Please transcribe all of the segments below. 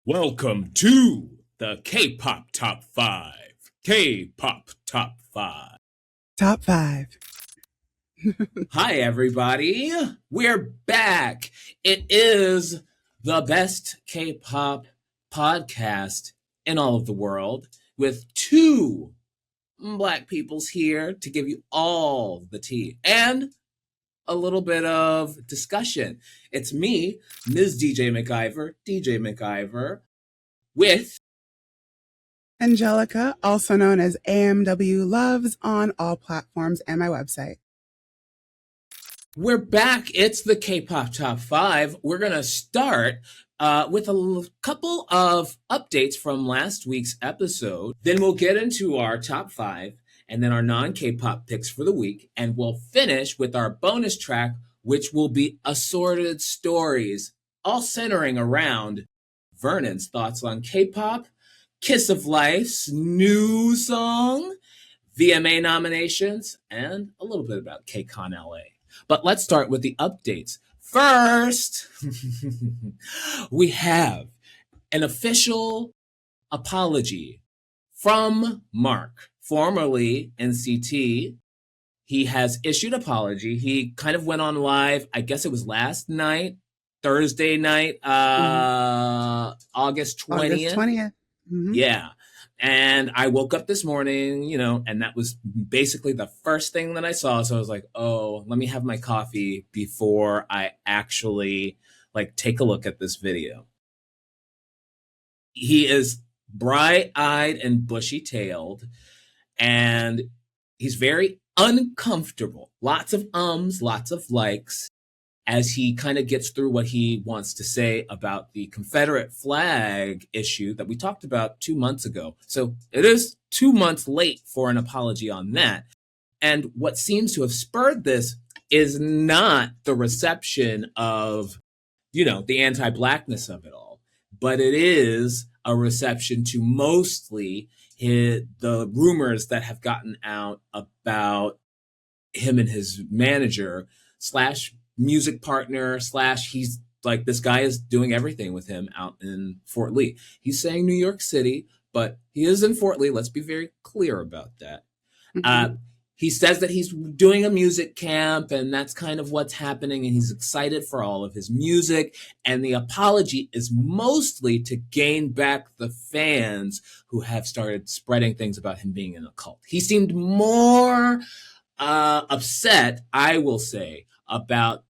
Welcome to the K-pop Top 5. K-pop Top 5. Top 5. Hi, everybody. We're back. It is the best K-pop podcast in all of the world with two Black peoples here to give you all the tea and a little bit of discussion. It's me, Ms. DJ McIver, with Angelica, also known as AMW Loves on all platforms and my website. We're back. It's the K-pop Top 5. We're going to start with a couple of updates from last week's episode. Then we'll get into our top 5 and then our non-K-pop picks for the week. And we'll finish with our bonus track, which will be assorted stories, all centering around Vernon's thoughts on K-pop, Kiss of Life's new song, VMA nominations, and a little bit about KCONLA. But let's start with the updates. First, we have an official apology from Mark, formerly NCT. He has issued an apology. He kind of went on live, I guess it was last night, Thursday night, August 20th. August 20th. Mm-hmm. Yeah. And I woke up this morning, and that was basically the first thing that I saw. So I was like, oh, let me have my coffee before I actually take a look at this video. He is bright-eyed and bushy-tailed, and he's very uncomfortable. Lots of ums, lots of likes, as he kind of gets through what he wants to say about the Confederate flag issue that we talked about 2 months ago. So it is 2 months late for an apology on that. And what seems to have spurred this is not the reception of, the anti-Blackness of it all, but it is a reception to mostly the rumors that have gotten out about him and his manager / music partner / he's this guy is doing everything with him out in Fort Lee. He's saying New York City, but he is in Fort Lee. Let's be very clear about that. Mm-hmm. He says that he's doing a music camp and that's kind of what's happening. And he's excited for all of his music. And the apology is mostly to gain back the fans who have started spreading things about him being in a cult. He seemed more upset, I will say, about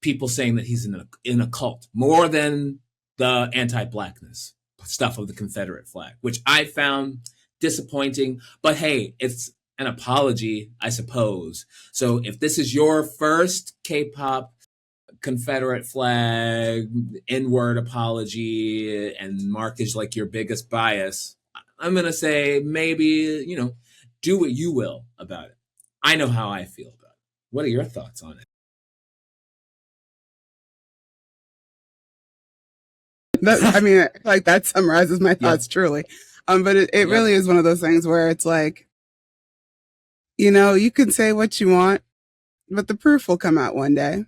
people saying that he's in a cult more than the anti-Blackness stuff of the Confederate flag, which I found disappointing. But hey, it's an apology, I suppose. So if this is your first K-pop Confederate flag N-word apology and Mark is your biggest bias, I'm going to say maybe, do what you will about it. I know how I feel about it. What are your thoughts on it? That summarizes my thoughts truly. But it really is one of those things where it's you can say what you want, but the proof will come out one day.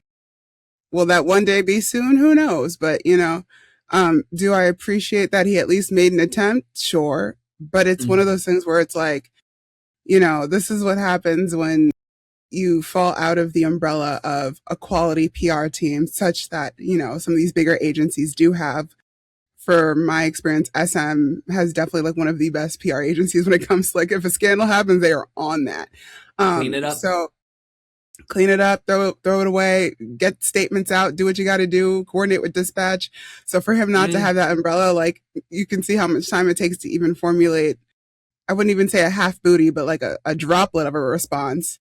Will that one day be soon? Who knows? But, do I appreciate that he at least made an attempt? Sure. But it's one of those things where it's this is what happens when you fall out of the umbrella of a quality PR team, such that, some of these bigger agencies do have. For my experience, SM has definitely one of the best PR agencies when it comes to if a scandal happens, they are on that. Clean it up. So clean it up, throw it away, get statements out, do what you got to do, coordinate with dispatch. So for him not to have that umbrella, you can see how much time it takes to even formulate, I wouldn't even say a half booty, but a droplet of a response.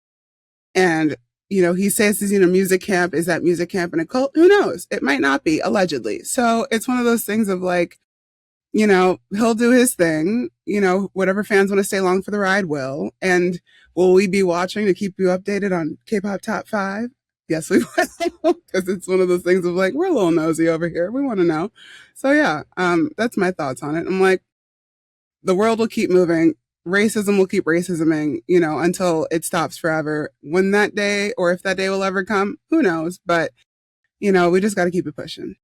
And, he says he's in a music camp. Is that music camp in a cult? Who knows? It might not be, allegedly. So it's one of those things of he'll do his thing. Whatever fans want to stay along for the ride will. And will we be watching to keep you updated on K-pop Top 5? Yes, we will. Because it's one of those things of we're a little nosy over here. We want to know. So yeah, that's my thoughts on it. I'm the world will keep moving. Racism will keep racisming, until it stops forever. When that day, or if that day will ever come, who knows? But, we just got to keep it pushing.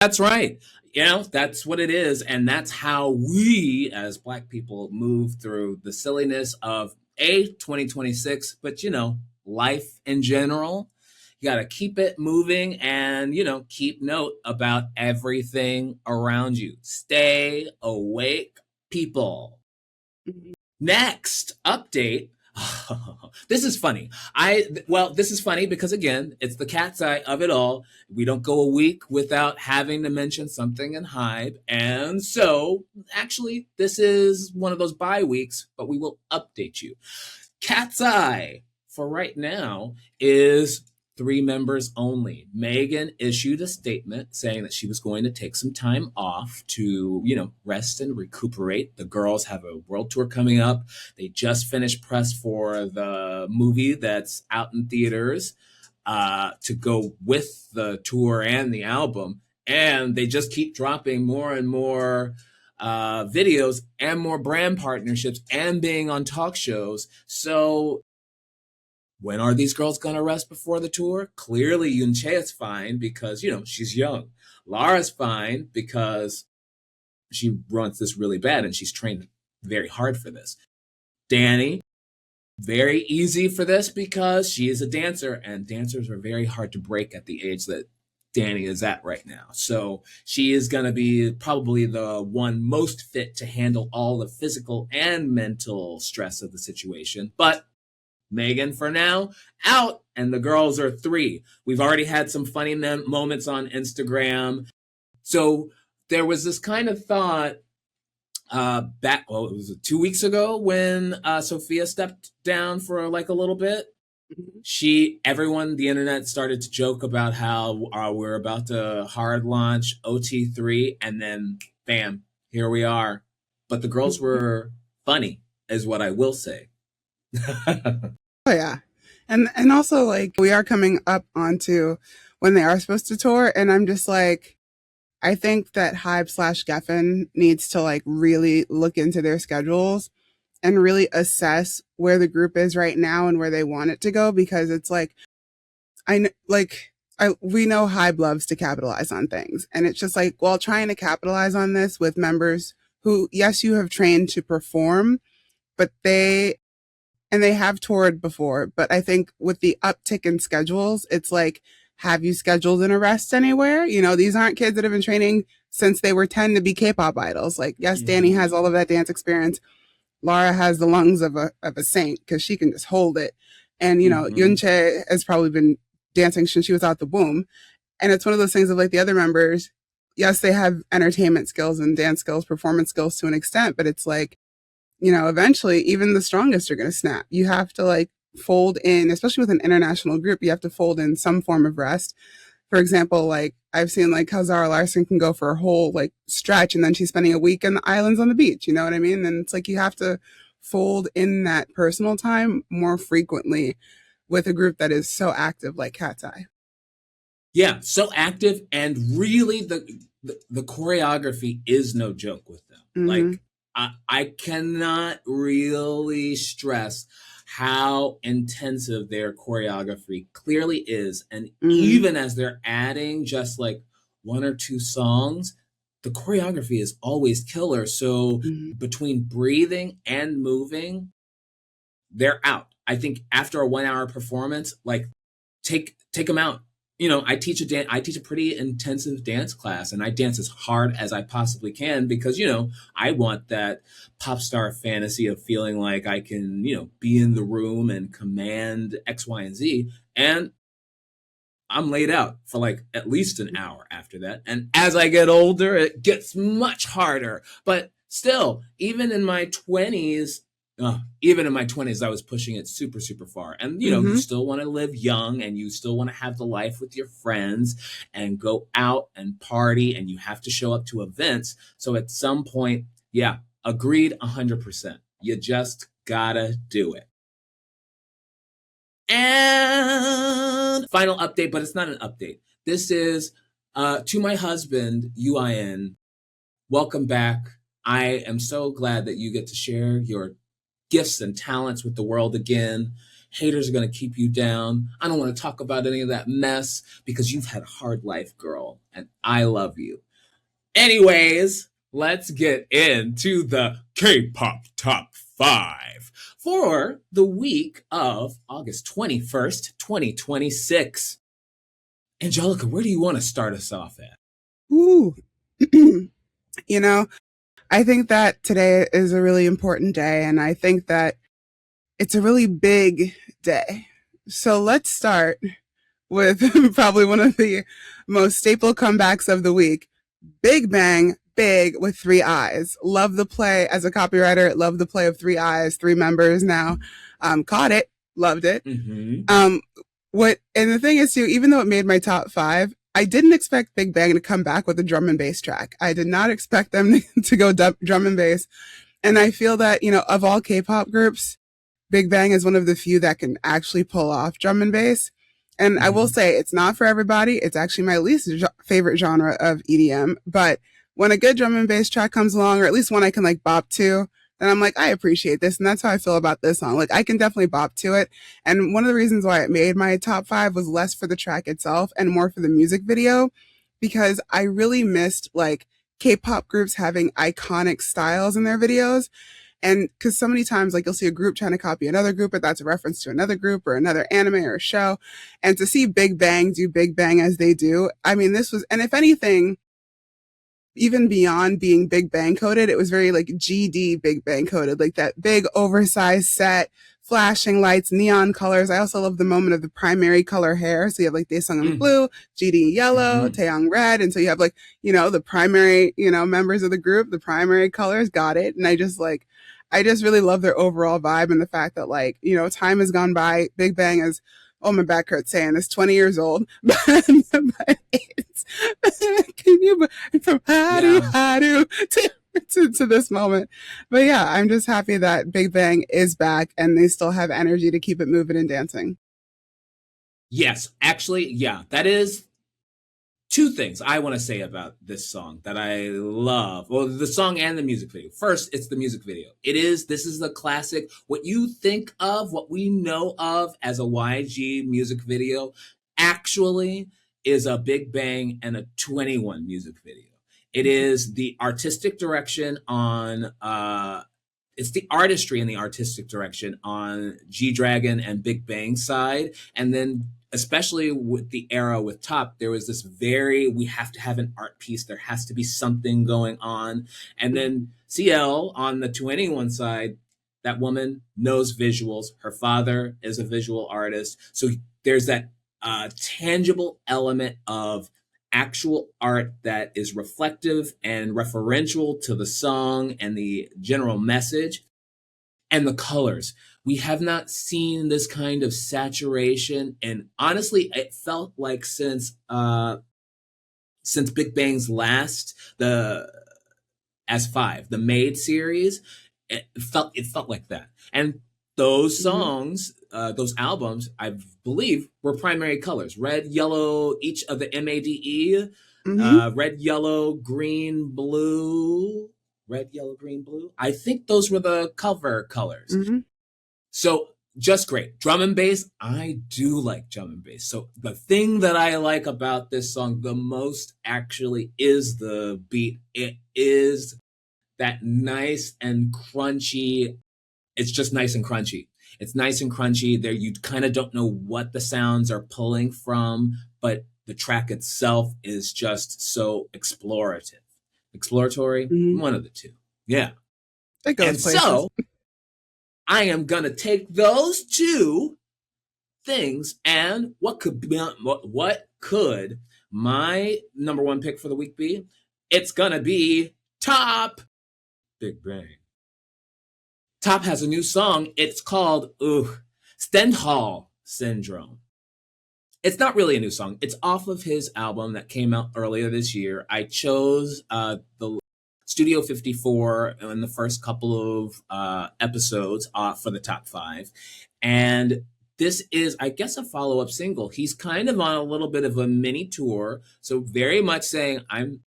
That's right. You know, that's what it is. And that's how we as Black people move through the silliness of 2026, but you know, life in general. You got to keep it moving and, you know, keep note about everything around you. Stay awake, people. Next update. This is funny. This is funny because again, it's the cat's eye of it all. We don't go a week without having to mention something in Hype. And so actually, this is one of those bye weeks, but we will update you. Cat's eye for right now is 3 members only. Megan issued a statement saying that she was going to take some time off to, you know, rest and recuperate. The girls have a world tour coming up. They just finished press for the movie that's out in theaters to go with the tour and the album. And they just keep dropping more and more videos and more brand partnerships and being on talk shows. So when are these girls going to rest before the tour? Clearly, Yoonchae is fine because, you know, she's young. Lara's fine because she wants this really bad and she's trained very hard for this. Danny, very easy for this because she is a dancer and dancers are very hard to break at the age that Danny is at right now. So she is going to be probably the one most fit to handle all the physical and mental stress of the situation. But Megan, for now, out, and the girls are 3. We've already had some funny moments on Instagram. So there was this kind of thought it was 2 weeks ago when Sophia stepped down for like a little bit. The internet started to joke about how we're about to hard launch OT3, and then bam, here we are. But the girls were funny, is what I will say. Oh yeah. And also like we are coming up onto when they are supposed to tour, and I'm just like, I think that Hybe/Geffen needs to like really look into their schedules and really assess where the group is right now and where they want it to go, because it's like we know Hybe loves to capitalize on things, and it's just like, well, trying to capitalize on this with members who, yes, you have trained to perform, but they have toured before, but I think with the uptick in schedules, it's like, have you scheduled an arrest anywhere? You know, these aren't kids that have been training since they were 10 to be K-pop idols. Like, yes, Danny has all of that dance experience. Lara has the lungs of a saint because she can just hold it. And, you know, Yoonchae has probably been dancing since she was out the womb. And it's one of those things of like the other members, yes, they have entertainment skills and dance skills, performance skills to an extent, but it's like, you know, eventually even the strongest are going to snap. You have to like fold in, especially with an international group, you have to fold in some form of rest. For example, like I've seen like how Zara Larsson can go for a whole like stretch and then she's spending a week in the islands on the beach. You know what I mean? And it's like you have to fold in that personal time more frequently with a group that is so active like Katseye. Yeah, so active, and really the choreography is no joke with them. Like I cannot really stress how intensive their choreography clearly is. And even as they're adding just like 1 or 2 songs, the choreography is always killer. So between breathing and moving, they're out. I think after a 1-hour performance, like take them out. You know, I teach a pretty intensive dance class, and I dance as hard as I possibly can because, you know, I want that pop star fantasy of feeling like I can, you know, be in the room and command X, Y, and Z. And I'm laid out for like at least an hour after that. And as I get older, it gets much harder. But still, even in my 20s, I was pushing it super, super far. And, you know, you still want to live young and you still want to have the life with your friends and go out and party, and you have to show up to events. So at some point, yeah, agreed 100%. You just gotta do it. And final update, but it's not an update. This is to my husband, Yoo Ah In. Welcome back. I am so glad that you get to share your gifts and talents with the world again. Haters are going to keep you down. I don't want to talk about any of that mess because you've had a hard life, girl, and I love you. Anyways, let's get into the K-pop top 5 for the week of August 21st, 2026. Angelica, where do you want to start us off at? Ooh. You know, I think that today is a really important day, and I think that it's a really big day. So let's start with probably one of the most staple comebacks of the week. Big Bang, big with 3 eyes. Love the play as a copywriter. Love the play of 3 eyes, 3 members now. Caught it. Loved it. Mm-hmm. And the thing is too, even though it made my top 5, I didn't expect Big Bang to come back with a drum and bass track. I did not expect them to go drum and bass. And I feel that, of all K-pop groups, Big Bang is one of the few that can actually pull off drum and bass. And I will say it's not for everybody. It's actually my least favorite genre of EDM. But when a good drum and bass track comes along, or at least one I can like bop to, then I'm like, I appreciate this. And that's how I feel about this song. Like I can definitely bop to it. And one of the reasons why it made my top 5 was less for the track itself and more for the music video, because I really missed like K-pop groups having iconic styles in their videos. And because so many times, like you'll see a group trying to copy another group, but that's a reference to another group or another anime or a show. And to see Big Bang do Big Bang as they do, I mean, this was, and if anything, even beyond being Big Bang coded, it was very like GD Big Bang coded, like that big oversized set, flashing lights, neon colors. I also love the moment of the primary color hair. So you have like Daesung in blue, GD yellow, Taeyong red. And so you have like, the primary, members of the group, the primary colors, got it. And I just really love their overall vibe and the fact that like, time has gone by. Big Bang is, oh, my back hurts saying this, 20 years old. But it's, can you, from how to this moment. But yeah, I'm just happy that Big Bang is back and they still have energy to keep it moving and dancing. Yes, actually, yeah, that is 2 things I want to say about this song that I love. Well, the song and the music video. First, it's the music video. This is the classic, what you think of, what we know of as a YG music video, actually is a Big Bang and a 21 music video. It is the artistic direction on, it's the artistry and the artistic direction on G-Dragon and Big Bang side. And then especially with the era with T.O.P, there was this we have to have an art piece. There has to be something going on. And then CL on the 21 side, that woman knows visuals. Her father is a visual artist. So there's that tangible element of actual art that is reflective and referential to the song and the general message. And the colors. We have not seen this kind of saturation. And honestly, it felt like since Big Bang's last, the S5, the Made series, it felt like that. And those songs, those albums, I believe, were primary colors. Red, yellow, each of the MADE, red, yellow, green, blue. Red, yellow, green, blue. I think those were the cover colors. So just great. Drum and bass, I do like drum and bass. So the thing that I like about this song the most actually is the beat. It is that nice and crunchy. It's just nice and crunchy. It's nice and crunchy. There, you kind of don't know what the sounds are pulling from, but the track itself is just so explorative. Exploratory, one of the two. Yeah. It goes and places. So I am gonna take those 2 things and what could my number 1 pick for the week be? It's gonna be T.O.P. Big Bang. T.O.P has a new song. It's called STENDHAL Syndrome. It's not really a new song. It's off of his album that came out earlier this year. I chose the Studio 54 in the first couple of episodes for the top 5. And this is, I guess, a follow-up single. He's kind of on a little bit of a mini tour. So very much saying, I'm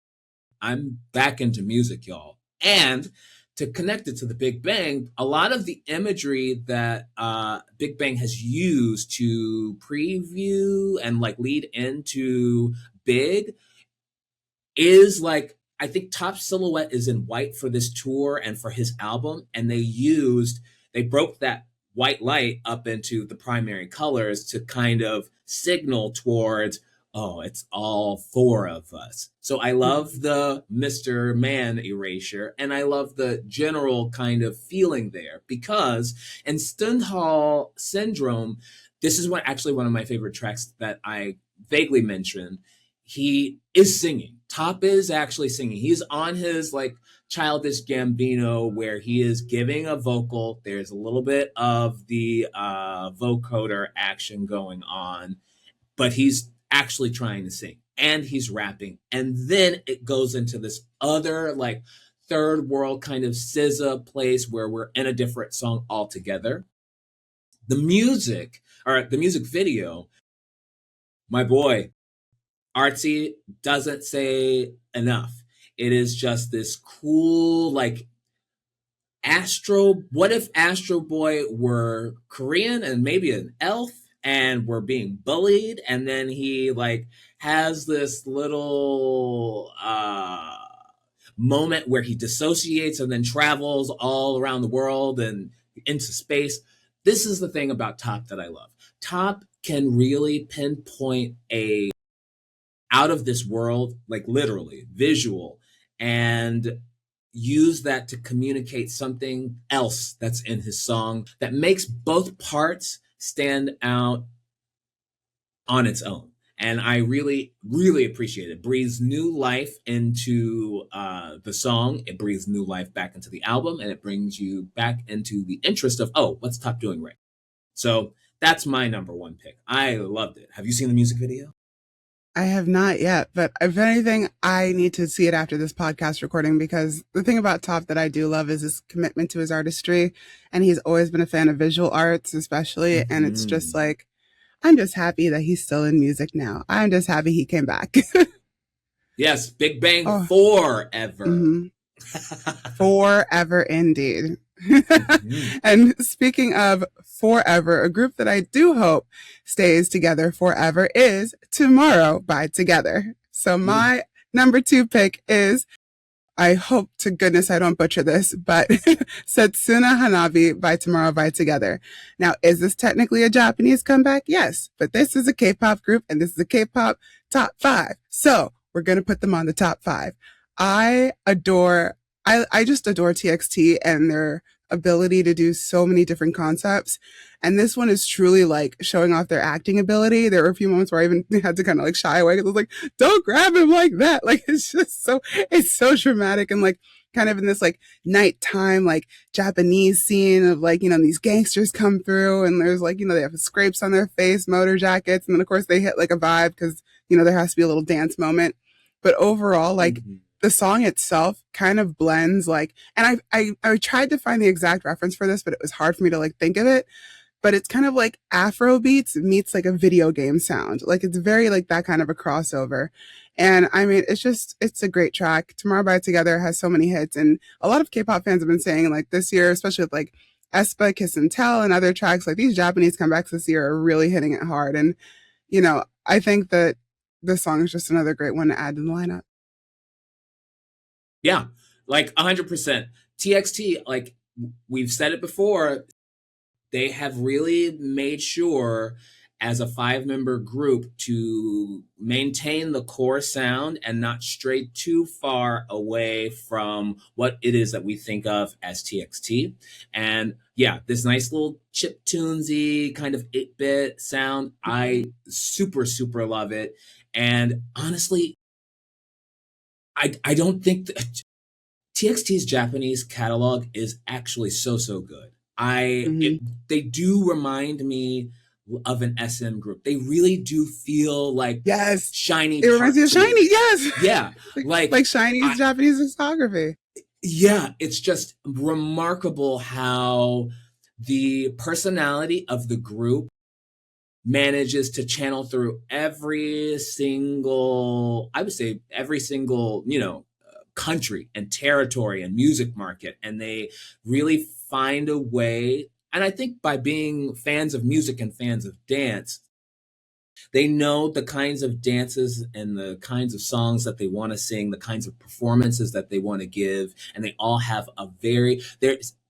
back into music, y'all. And to connect it to the Big Bang, a lot of the imagery that Big Bang has used to preview and like lead into Big is like I think Top silhouette is in white for this tour and for his album, and they broke that white light up into the primary colors to kind of signal towards, oh, it's all four of us. So I love the Mr. Man erasure, and I love the general kind of feeling there, because in STENDHAL Syndrome, this is actually one of my favorite tracks that I vaguely mentioned. He is singing. Top is actually singing. He's on his like Childish Gambino, where he is giving a vocal. There's a little bit of the vocoder action going on, but he's actually trying to sing and he's rapping. And then it goes into this other like third world kind of SZA place where we're in a different song altogether. The music video, my boy, Artsy doesn't say enough. It is just this cool, like, what if Astro Boy were Korean and maybe an elf and were being bullied, and then he like has this little moment where he dissociates and then travels all around the world and into space. This is the thing about Top that I love. Top can really pinpoint a out of this world, like literally visual, and use that to communicate something else that's in his song that makes both parts stand out on its own. And I really, really appreciate it. Breathes new life into the song. It breathes new life back into the album, and it brings you back into the interest of, oh, what's Top doing right? So that's my number one pick. I loved it. Have you seen the music video? I have not yet, but if anything, I need to see it after this podcast recording, because the thing about Top that I do love is his commitment to his artistry. And he's always been a fan of visual arts, especially. Mm-hmm. And it's just like, I'm just happy that he's still in music now. I'm just happy he came back. Yes, Big Bang forever. Mm-hmm. Forever indeed. Mm-hmm. And speaking of forever, a group that I do hope stays together forever is Tomorrowbightogether. So my number 2 pick is, I hope to goodness I don't butcher this, but Setsuna Hanabi by Tomorrowbightogether. Now, is this technically a Japanese comeback? Yes, but this is a K-pop group and this is a K-pop top 5. So we're going to put them on the top 5. I just adore TXT and their ability to do so many different concepts. And this one is truly like showing off their acting ability. There were a few moments where I even had to kind of like shy away because I was like, don't grab him like that. Like, it's so dramatic and like kind of in this like nighttime, like Japanese scene of like, you know, these gangsters come through and there's like, you know, they have scrapes on their face, motor jackets. And then of course they hit like a vibe because, you know, there has to be a little dance moment. But overall, like, the song itself kind of blends like, and I tried to find the exact reference for this, but it was hard for me to like think of it. But it's kind of like Afro beats meets like a video game sound. Like it's very like that kind of a crossover. And I mean, it's a great track. Tomorrowbightogether has so many hits, and a lot of K-pop fans have been saying like this year, especially with like aespa, Kiss and Tell and other tracks, like these Japanese comebacks this year are really hitting it hard. And, you know, I think that this song is just another great one to add to the lineup. Yeah, like 100%. TXT, like we've said it before, they have really made sure as a 5-member group to maintain the core sound and not stray too far away from what it is that we think of as TXT. And yeah, this nice little chiptunesy kind of 8-bit sound, I super, super love it. And honestly, I don't think that TXT's Japanese catalog is actually so good. They do remind me of an SM group. They really do feel like SHINee. It reminds me of SHINee, yes. Yeah. like SHINee's Japanese discography. Yeah, it's just remarkable how the personality of the group manages to channel through every single, you know, country and territory and music market. And they really find a way. And I think by being fans of music and fans of dance, They know the kinds of dances and the kinds of songs that they want to sing, the kinds of performances that they want to give, and they all have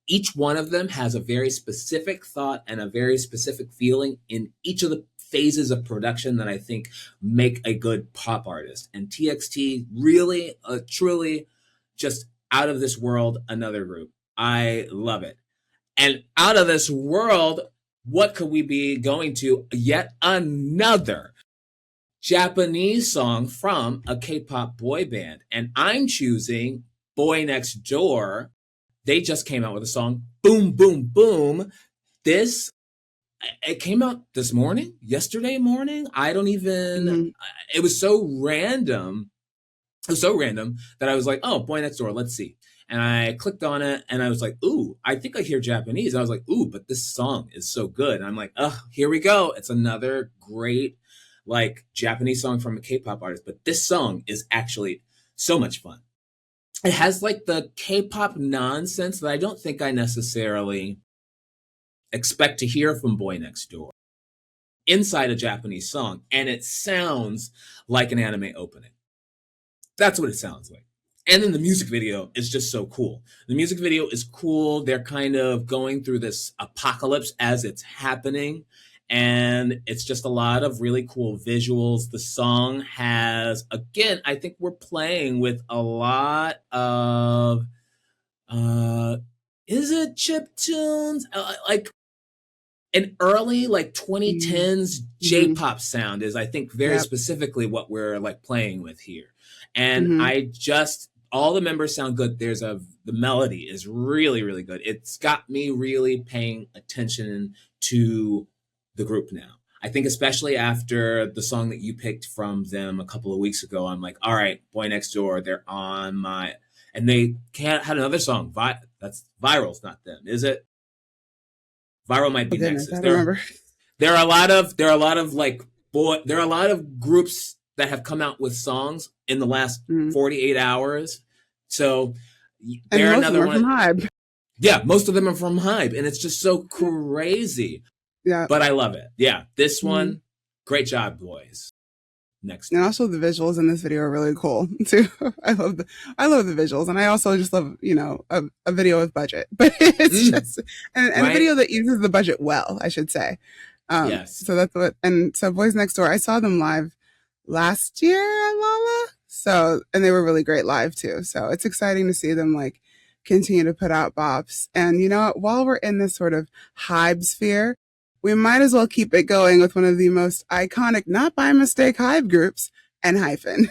each one of them has a very specific thought and a very specific feeling in each of the phases of production that I think make a good pop artist. And TXT really, truly, just out of this world, another group. I love it. And out of this world, what could we be going to? Yet another Japanese song from a K-pop boy band. And I'm choosing BOYNEXTDOOR. They just came out with a song, Boom, Boom, Boom. It came out this morning, yesterday morning. I don't even, it was so random. It was so random that I was like, oh, BOYNEXTDOOR, let's see. And I clicked on it and I was like, ooh, I think I hear Japanese. I was like, ooh, but this song is so good. And I'm like, oh, here we go. It's another great like Japanese song from a K-pop artist. But this song is actually so much fun. It has like the K-pop nonsense that I don't think I necessarily expect to hear from BOYNEXTDOOR inside a Japanese song. And it sounds like an anime opening. That's what it sounds like. And then the music video is just so cool. The music video is cool. They're kind of going through this apocalypse as it's happening. And it's just a lot of really cool visuals. The song has, again, I think we're playing with a lot of, is it chiptunes? Like an early like 2010s J-pop sound is, I think, very specifically what we're like playing with here. And all the members sound good. The melody is really, really good. It's got me really paying attention to the group now. I think especially after the song that you picked from them a couple of weeks ago, I'm like, all right, BOYNEXTDOOR, they're on my, and they had another song. That's Viral's not them, is it? Viral might be next. I don't remember. There are a lot of groups that have come out with songs in the last 48 hours. So they're another one. From HYBE. Yeah, most of them are from HYBE, and it's just so crazy. Yeah, but I love it. Yeah, this one, great job, boys. Next, and also the visuals in this video are really cool too. I love the visuals, and I also just love a video with budget, but it's just and a video that uses the budget well, I should say. Yes. So that's what, and so BOYNEXTDOOR, I saw them live last year at Lolla. So, and they were really great live too. So it's exciting to see them like continue to put out bops. And you know what? While we're in this sort of HYBE sphere, we might as well keep it going with one of the most iconic, not by mistake, HYBE groups, ENHYPEN.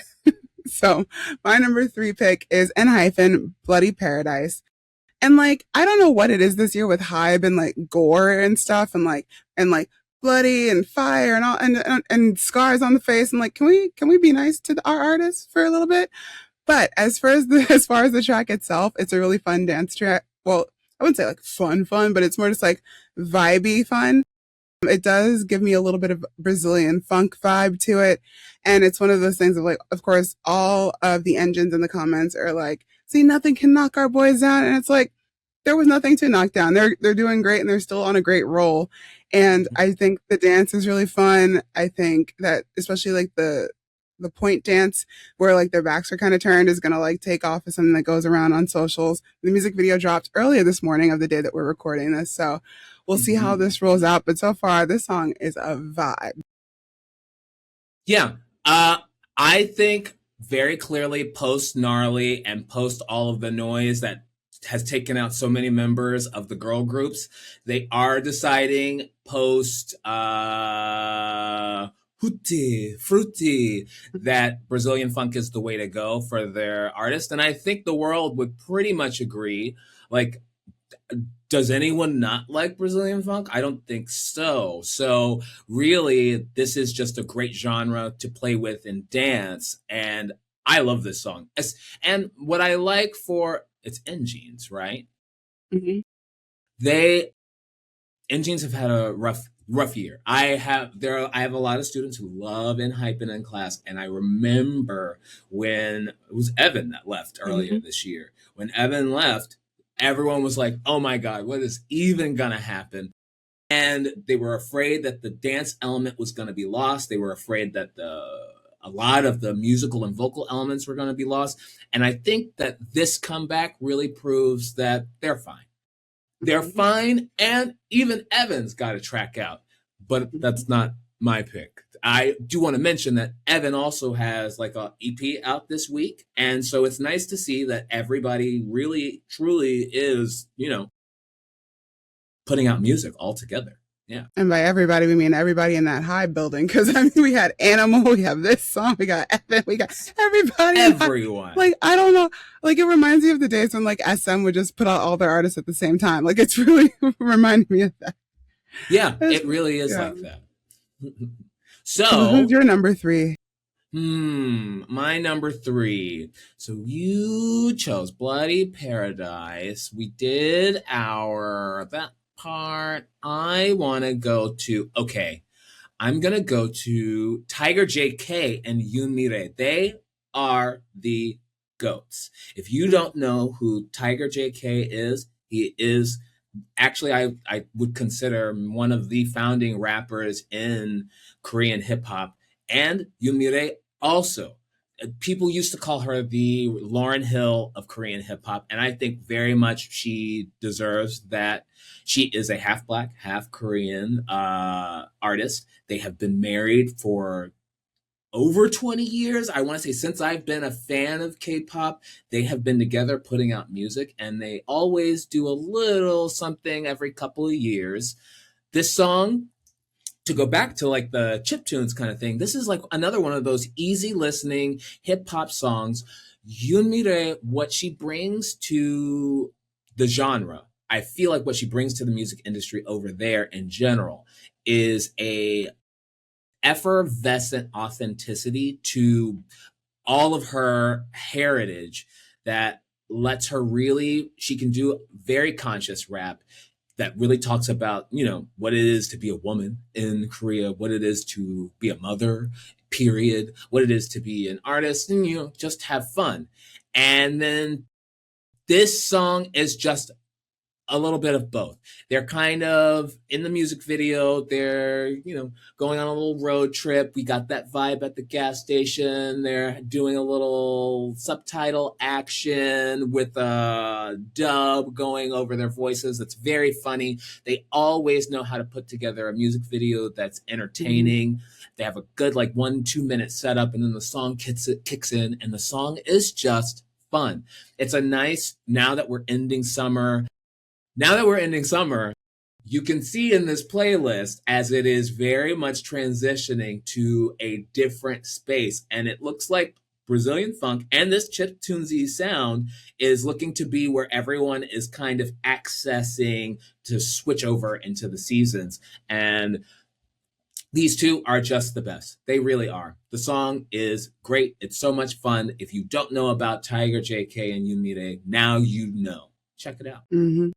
So my number 3 pick is ENHYPEN, Bloody Paradise. And like, I don't know what it is this year with HYBE and like gore and stuff and like bloody and fire and all and scars on the face, and like, can we be nice to our artists for a little bit? But as far as the track itself, it's a really fun dance track. Well, I wouldn't say like fun, but it's more just like vibey fun. It does give me a little bit of Brazilian funk vibe to it, and it's one of those things of like, of course, all of the engines in the comments are like, see, nothing can knock our boys down, and it's like, there was nothing to knock down. They're doing great, and they're still on a great roll. And I think the dance is really fun. I think that especially like the point dance where like their backs are kind of turned is going to like take off as something that goes around on socials. The music video dropped earlier this morning of the day that we're recording this. So we'll see how this rolls out. But so far, this song is a vibe. Yeah. I think very clearly post Gnarly and post all of the noise that has taken out so many members of the girl groups, they are deciding post Fruity that Brazilian funk is the way to go for their artist. And I think the world would pretty much agree. Like, does anyone not like Brazilian funk? I don't think so. So really, this is just a great genre to play with and dance. And I love this song. And what I like for it's NGenes, right? NGenes have had a rough year. I have a lot of students who love ENHYPEN in class, and I remember when it was Evan that left earlier this year. When Evan left, everyone was like, "Oh my God, what is even gonna happen?" And they were afraid that the dance element was going to be lost. They were afraid that a lot of the musical and vocal elements were going to be lost. And I think that this comeback really proves that they're fine. They're fine, and even Evan's got a track out, but that's not my pick. I do want to mention that Evan also has like a EP out this week, and so it's nice to see that everybody really, truly is, putting out music all together. Yeah. And by everybody, we mean everybody in that high building. Because I mean, we had Animal, we have this song, we got Evan, we got everybody. Everyone. Like, I don't know. Like, it reminds me of the days when like SM would just put out all their artists at the same time. Like, it's really reminding me of that. Yeah, it really is like that. So who's your number 3? My number 3. So you chose Bloody Paradise. We did that part. I want to go to, I'm going to go to Tiger JK and yoonmirae. They are the GOATs. If you don't know who Tiger JK is, he is actually, I would consider one of the founding rappers in Korean hip hop, and yoonmirae also. People used to call her the Lauryn Hill of Korean hip hop, and I think very much she deserves that. She is a half Black, half Korean artist. They have been married for over 20 years. I want to say since I've been a fan of K-pop, they have been together putting out music, and they always do a little something every couple of years. This song, to go back to like the chiptunes kind of thing, this is like another one of those easy listening hip hop songs. yoonmirae, what she brings to the genre, I feel like what she brings to the music industry over there in general is a effervescent authenticity to all of her heritage that lets her really, she can do very conscious rap that really talks about, what it is to be a woman in Korea, what it is to be a mother, period, what it is to be an artist, and, just have fun. And then this song is just a little bit of both. They're kind of in the music video, they're, going on a little road trip. We got that vibe at the gas station. They're doing a little subtitle action with a dub going over their voices. That's very funny. They always know how to put together a music video that's entertaining. They have a good 1-2 minute setup, and then the song kicks in, and the song is just fun. It's a nice, now that we're ending summer, you can see in this playlist as it is very much transitioning to a different space. And it looks like Brazilian funk and this chiptunesy sound is looking to be where everyone is kind of accessing to switch over into the seasons. And these two are just the best. They really are. The song is great. It's so much fun. If you don't know about Tiger JK and yoonmirae, now you know. Check it out. Mm-hmm.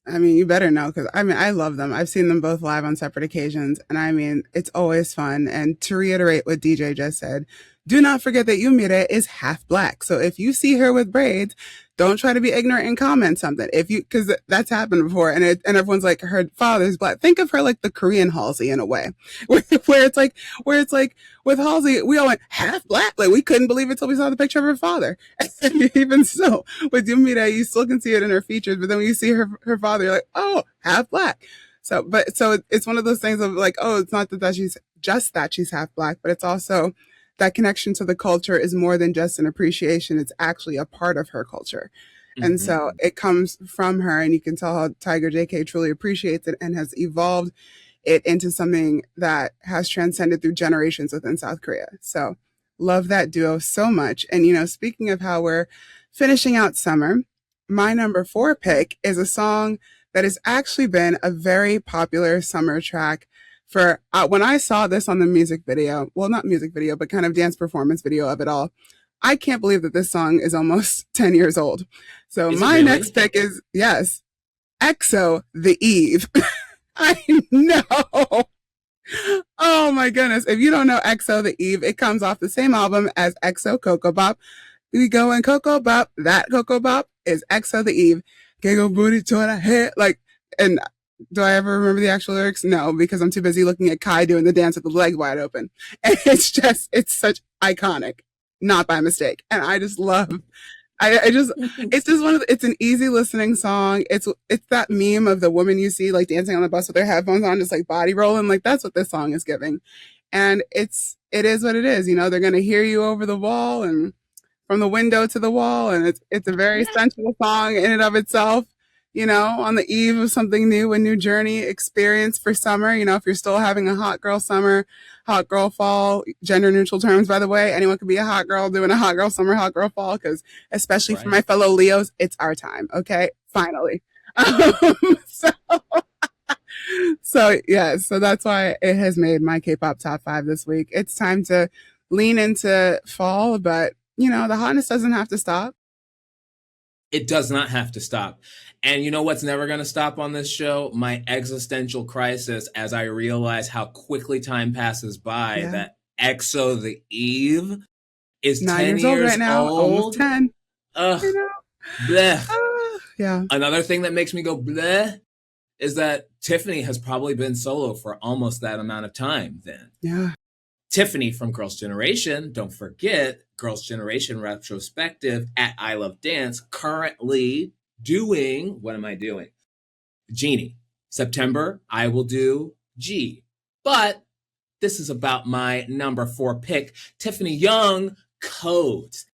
I mean, you better know, because I love them. I've seen them both live on separate occasions, and it's always fun. And to reiterate what DJ just said, do not forget that yoonmirae is half Black. So if you see her with braids, don't try to be ignorant and comment something. Because that's happened before, and everyone's like, her father's Black. Think of her like the Korean Halsey in a way, where it's like with Halsey, we all went half Black. Like, we couldn't believe it till we saw the picture of her father. Even so, with yoonmirae, you still can see it in her features, but then when you see her father, you're like, oh, half Black. So it's one of those things of like, oh, it's not that she's half Black, but it's also that connection to the culture is more than just an appreciation. It's actually a part of her culture. Mm-hmm. And so it comes from her, and you can tell how Tiger JK truly appreciates it and has evolved it into something that has transcended through generations within South Korea. So love that duo so much. And, speaking of how we're finishing out summer, my number 4 pick is a song that has actually been a very popular summer track for when I saw this on the music video, well, not music video, but kind of dance performance video of it all. I can't believe that this song is almost 10 years old. So my next pick is, yes, EXO, The Eve. I know. Oh my goodness. If you don't know EXO, The Eve, it comes off the same album as EXO, Coco Bop. We go in Coco Bop. That Coco Bop is EXO, The Eve. Giggle booty to the head. And Do I ever remember the actual lyrics? No, because I'm too busy looking at Kai doing the dance with the leg wide open. And it's such iconic, not by mistake. And I just love, it's just it's an easy listening song. It's that meme of the woman you see like dancing on the bus with their headphones on, just like body rolling. Like that's what this song is giving. And it is what it is. You know, they're going to hear you over the wall and from the window to the wall. And it's a very sensual song in and of itself. You know, on the eve of something new, a new journey experience for summer. You know, if you're still having a hot girl summer, hot girl fall, gender neutral terms, by the way, anyone could be a hot girl doing a hot girl summer, hot girl fall, because especially for my fellow Leos, it's our time. Okay. Finally. So that's why it has made my K-pop top 5 this week. It's time to lean into fall, but you know, the hotness doesn't have to stop. It does not have to stop. And you know what's never going to stop on this show? My existential crisis as I realize how quickly time passes by, that EXO The Eve is 9 10 years old right now, old. Almost 10. Ugh. You know? Bleh. Yeah. Another thing that makes me go bleh is that Tiffany has probably been solo for almost that amount of time then. Yeah. Tiffany from Girls' Generation, don't forget, Girls' Generation retrospective at I Love Dance, currently doing, what am I doing? Genie. September, I will do G. But this is about my number 4 pick, Tiffany Young, Codes.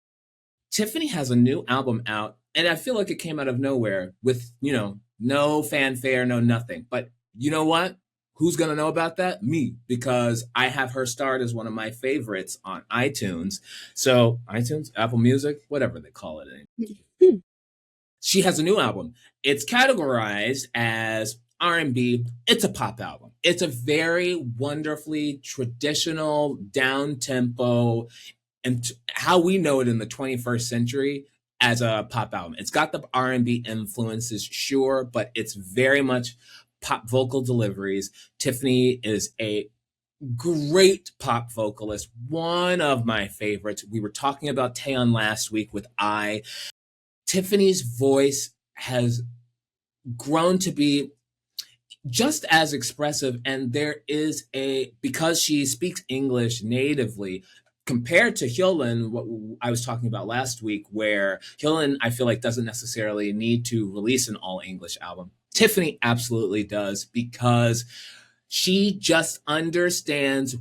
Tiffany has a new album out, and I feel like it came out of nowhere with, you know, no fanfare, no nothing. But you know what? Who's going to know about that? Me, because I have her starred as one of my favorites on iTunes. So iTunes, Apple Music, whatever they call it. She has a new album. It's categorized as R&B. It's a pop album. It's a very wonderfully traditional, down-tempo, and how we know it in the 21st century as a pop album. It's got the R&B influences, sure, but it's very much pop vocal deliveries. Tiffany is a great pop vocalist, one of my favorites. We were talking about Taeyeon last week with I. Tiffany's voice has grown to be just as expressive, and there is because she speaks English natively, compared to Hyolyn, what I was talking about last week, where Hyolyn, I feel like, doesn't necessarily need to release an all-English album. Tiffany absolutely does, because she just understands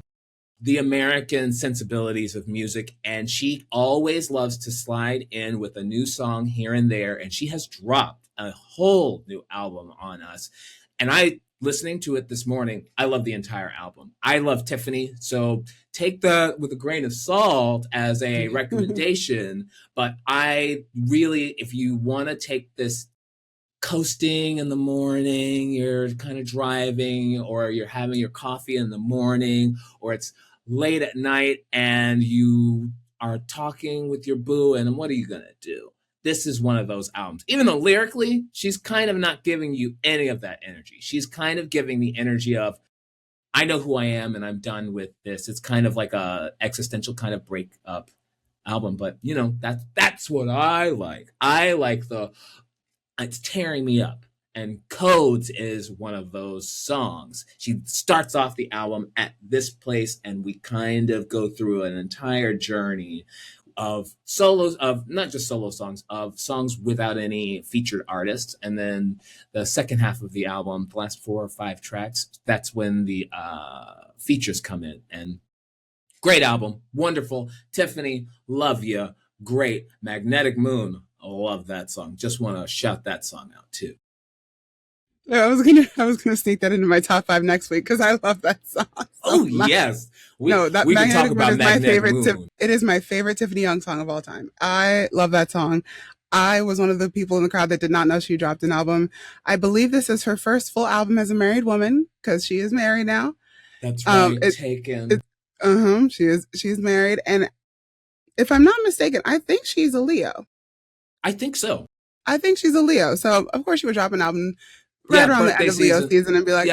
the American sensibilities of music, and she always loves to slide in with a new song here and there, and she has dropped a whole new album on us. And listening to it this morning, I love the entire album. I love Tiffany, so take that with a grain of salt as a recommendation, but I really, if you want to take this coasting in the morning, you're kind of driving, or you're having your coffee in the morning, or it's late at night and you are talking with your boo, and what are you gonna do? This is one of those albums. Even though lyrically, she's kind of not giving you any of that energy. She's kind of giving the energy of, I know who I am and I'm done with this. It's kind of like a existential kind of breakup album, but you know, that's what I like. I like it's tearing me up. And Codes is one of those songs. She starts off the album at this place, and we kind of go through an entire journey of solos, of not just solo songs, of songs without any featured artists. And then the second half of the album, the last 4 or 5 tracks, that's when the features come in. And great album, wonderful. Tiffany, love you. Great. Magnetic Moon, I love that song. Just want to shout that song out too. I was gonna sneak that into my top 5 next week because I love that song. So yes, we can talk about my favorite. It is my favorite Tiffany Young song of all time. I love that song. I was one of the people in the crowd that did not know she dropped an album. I believe this is her first full album as a married woman, because she is married now. That's right. Taken. She's married, and if I'm not mistaken, I think she's a Leo. I think so. I think she's a Leo. So of course she would drop an album right around the end of Leo season and be like,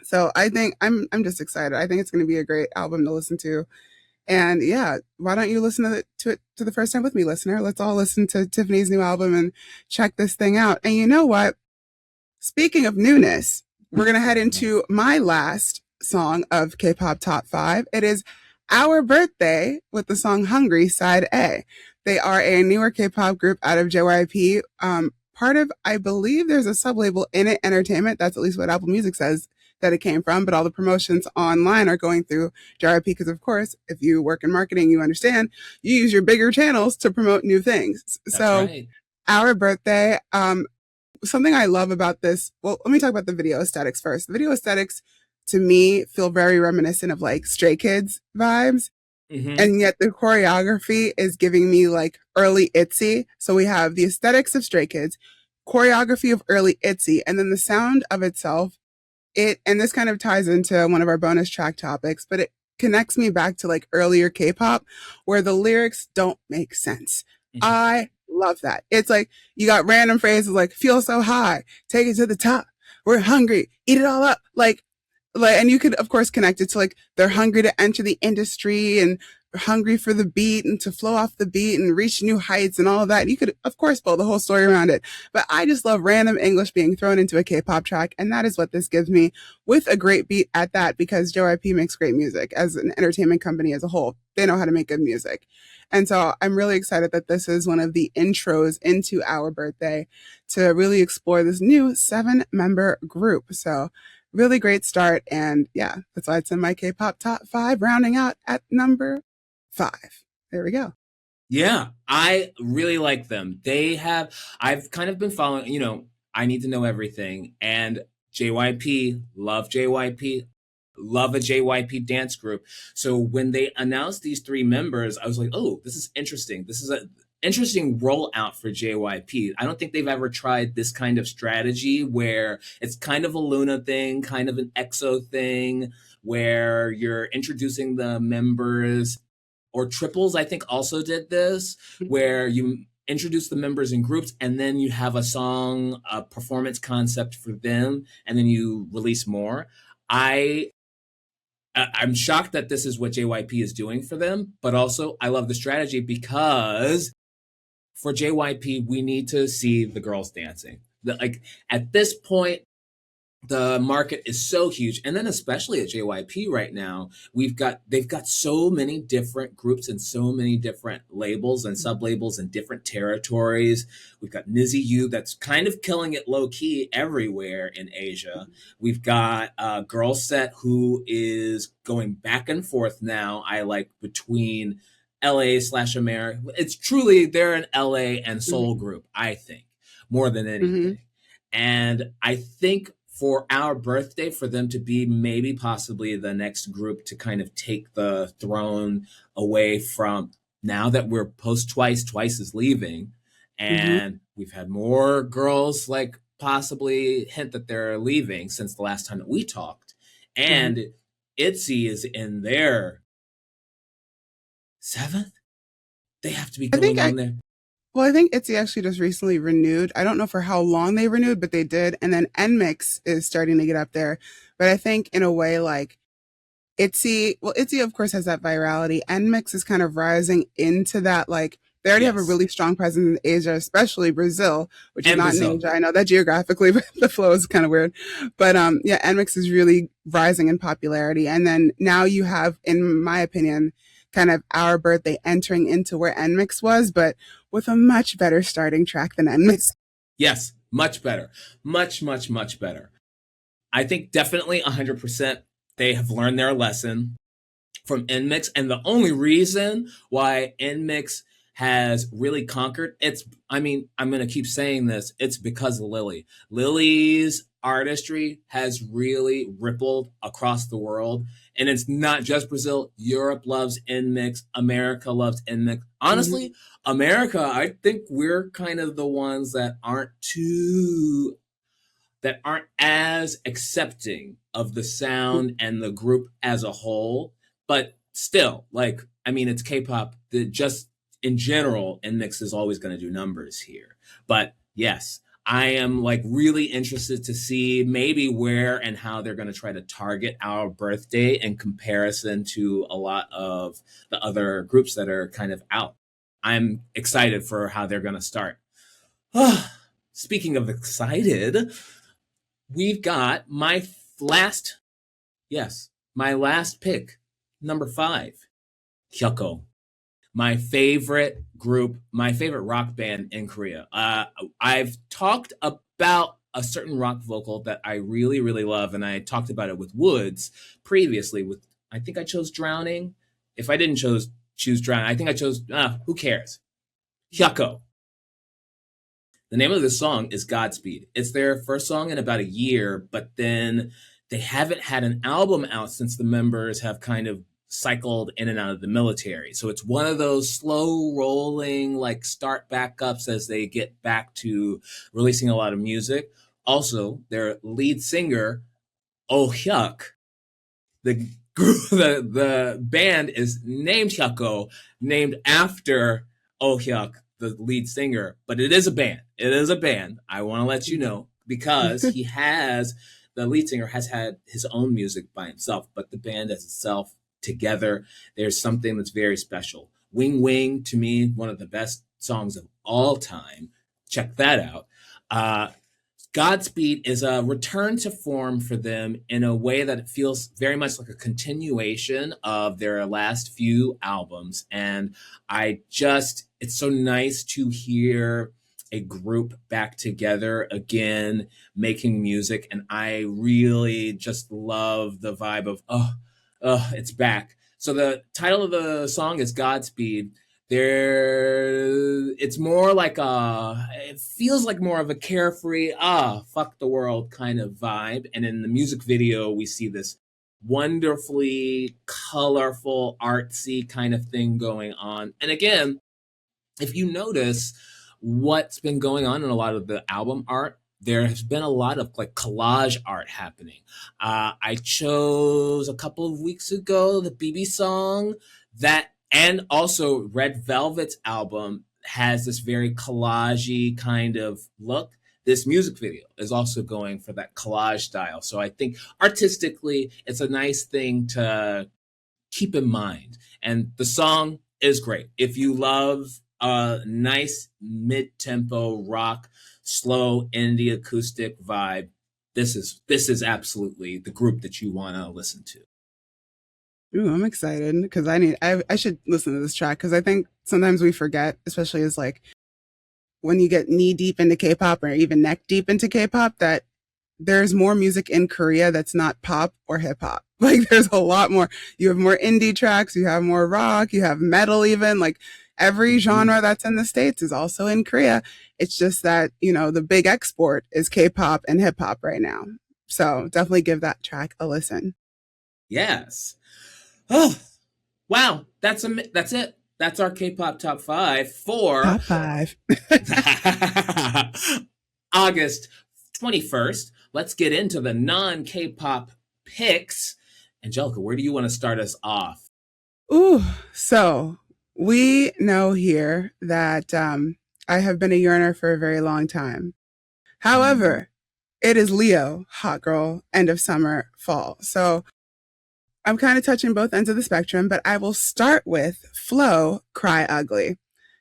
So I think I'm just excited. I think it's going to be a great album to listen to. And yeah, why don't you listen to it the first time with me, listener? Let's all listen to Tiffany's new album and check this thing out. And you know what? Speaking of newness, we're going to head into my last song of K-pop Top 5. It is OURBIRTHDAY with the song Hungry Side A. They are a newer K-pop group out of JYP. Part of, I believe there's a sublabel in it, Entertainment. That's at least what Apple Music says that it came from. But all the promotions online are going through JYP because, of course, if you work in marketing, you understand you use your bigger channels to promote new things. That's so right. OURBIRTHDAY, something I love about this, well, let me talk about the video aesthetics first. The video aesthetics, to me, feel very reminiscent of like Stray Kids vibes. Mm-hmm. And yet the choreography is giving me like early ITZY. So we have the aesthetics of Stray Kids, choreography of early ITZY, and then the sound of itself. And this kind of ties into one of our bonus track topics, but it connects me back to like earlier K-pop where the lyrics don't make sense. Mm-hmm. I love that. It's like you got random phrases like feel so high, take it to the top, we're hungry, eat it all up. Like, and you could of course connect it to like they're hungry to enter the industry and hungry for the beat and to flow off the beat and reach new heights and all of that. You could of course build the whole story around it. But I just love random English being thrown into a K-pop track, and that is what this gives me, with a great beat at that, because JYP makes great music as an entertainment company as a whole. They know how to make good music. And so I'm really excited that this is one of the intros into OURBIRTHDAY to really explore this new 7-member group. So really great start. And yeah, that's why it's in my K-pop Top 5, rounding out at number 5. There we go. Yeah, I really like them. I've kind of been following, I Need to Know Everything, and JYP, love JYP, love a JYP dance group. So when they announced these 3 members, I was like, oh, this is interesting. This is an interesting rollout for JYP. I don't think they've ever tried this kind of strategy where it's kind of a Luna thing, kind of an EXO thing, where you're introducing the members. Or Triples, I think, also did this, where you introduce the members in groups and then you have a song, a performance concept for them, and then you release more. I'm shocked that this is what JYP is doing for them, but also I love the strategy because for JYP, we need to see the girls dancing. At this point, the market is so huge. And then especially at JYP right now, they've got so many different groups and so many different labels and sub-labels in different territories. We've got Nizzy U that's kind of killing it low key everywhere in Asia. We've got Girl Set, who is going back and forth now, between LA/America. It's truly, they're an LA and Seoul group, I think, more than anything. And I think for OURBIRTHDAY, for them to be maybe possibly the next group to kind of take the throne away from, now that we're post Twice is leaving, and we've had more girls possibly hint that they're leaving since the last time that we talked. And ITZY is in their 7th. They have to be going on there. Well, I think ITZY actually just recently renewed. I don't know for how long they renewed, but they did. And then NMIX is starting to get up there. But I think in a way, ITZY, of course has that virality. NMIX is kind of rising into that, they already have a really strong presence in Asia, especially Brazil, which is not in Asia. I know that geographically, but the flow is kind of weird. But NMIX is really rising in popularity. And then now you have, in my opinion, kind of OURBIRTHDAY entering into where NMIX was, but with a much better starting track than NMIX. Yes, much better. Much, much, much better. I think definitely 100% they have learned their lesson from NMIX. And the only reason why NMIX has really conquered, I'm going to keep saying this, it's because of Lily. Lily's artistry has really rippled across the world. And it's not just Brazil. Europe loves NMIX. America loves NMIX. Honestly, America, I think we're kind of the ones that aren't as accepting of the sound and the group as a whole. But still, it's K-pop. Just in general, NMIX is always going to do numbers here. But yes, I am really interested to see maybe where and how they're going to try to target OURBIRTHDAY in comparison to a lot of the other groups that are kind of out. I'm excited for how they're going to start. Speaking of excited, we've got my last pick, number 5, Hyukoh. My favorite group, my favorite rock band in Korea. I've talked about a certain rock vocal that I really, really love, and I talked about it with Woods previously. I think I chose Drowning. If I didn't choose Drowning, I think I chose, who cares? Hyukoh. The name of this song is Godspeed. It's their first song in about a year, but then they haven't had an album out since the members have kind of cycled in and out of the military. So it's one of those slow rolling, like start back ups as they get back to releasing a lot of music. Also, their lead singer, Oh Hyuk, the band is named Hyukoh, named after Oh Hyuk, the lead singer, but it is a band. It is a band. I want to let you know, because the lead singer has had his own music by himself, but the band as itself together, there's something that's very special. Wing Wing, to me, one of the best songs of all time. Check that out. Godspeed is a return to form for them in a way that it feels very much like a continuation of their last few albums. And it's so nice to hear a group back together again, making music. And I really just love the vibe of, it's back. So the title of the song is Godspeed. It's more like it feels like more of a carefree, fuck the world kind of vibe. And in the music video, we see this wonderfully colorful, artsy kind of thing going on. And again, if you notice what's been going on in a lot of the album art, there has been a lot of like collage art happening. I chose a couple of weeks ago the BiiiG song and also Red Velvet's album has this very collagey kind of look. This music video is also going for that collage style. So I think artistically, it's a nice thing to keep in mind. And the song is great. If you love a nice mid-tempo rock, slow indie acoustic vibe, this is absolutely the group that you want to listen to. Ooh, I'm excited because I should listen to this track, because I think sometimes we forget, especially as like when you get knee deep into K-pop or even neck deep into K-pop, that there's more music in Korea that's not pop or hip hop. Like there's a lot more. You have more indie tracks, you have more rock, you have metal even. Like every genre that's in the States is also in Korea. It's just that, the big export is K-pop and hip hop right now. So definitely give that track a listen. Yes. Oh, wow. That's it. That's our K-pop top 5 for top 5 August 21st. Let's get into the non-K-pop picks. Angelica, where do you want to start us off? Ooh, so we know here that I have been a yearner for a very long time. However, it is Leo, hot girl, end of summer, fall. So I'm kind of touching both ends of the spectrum, but I will start with Flo, Cry Ugly.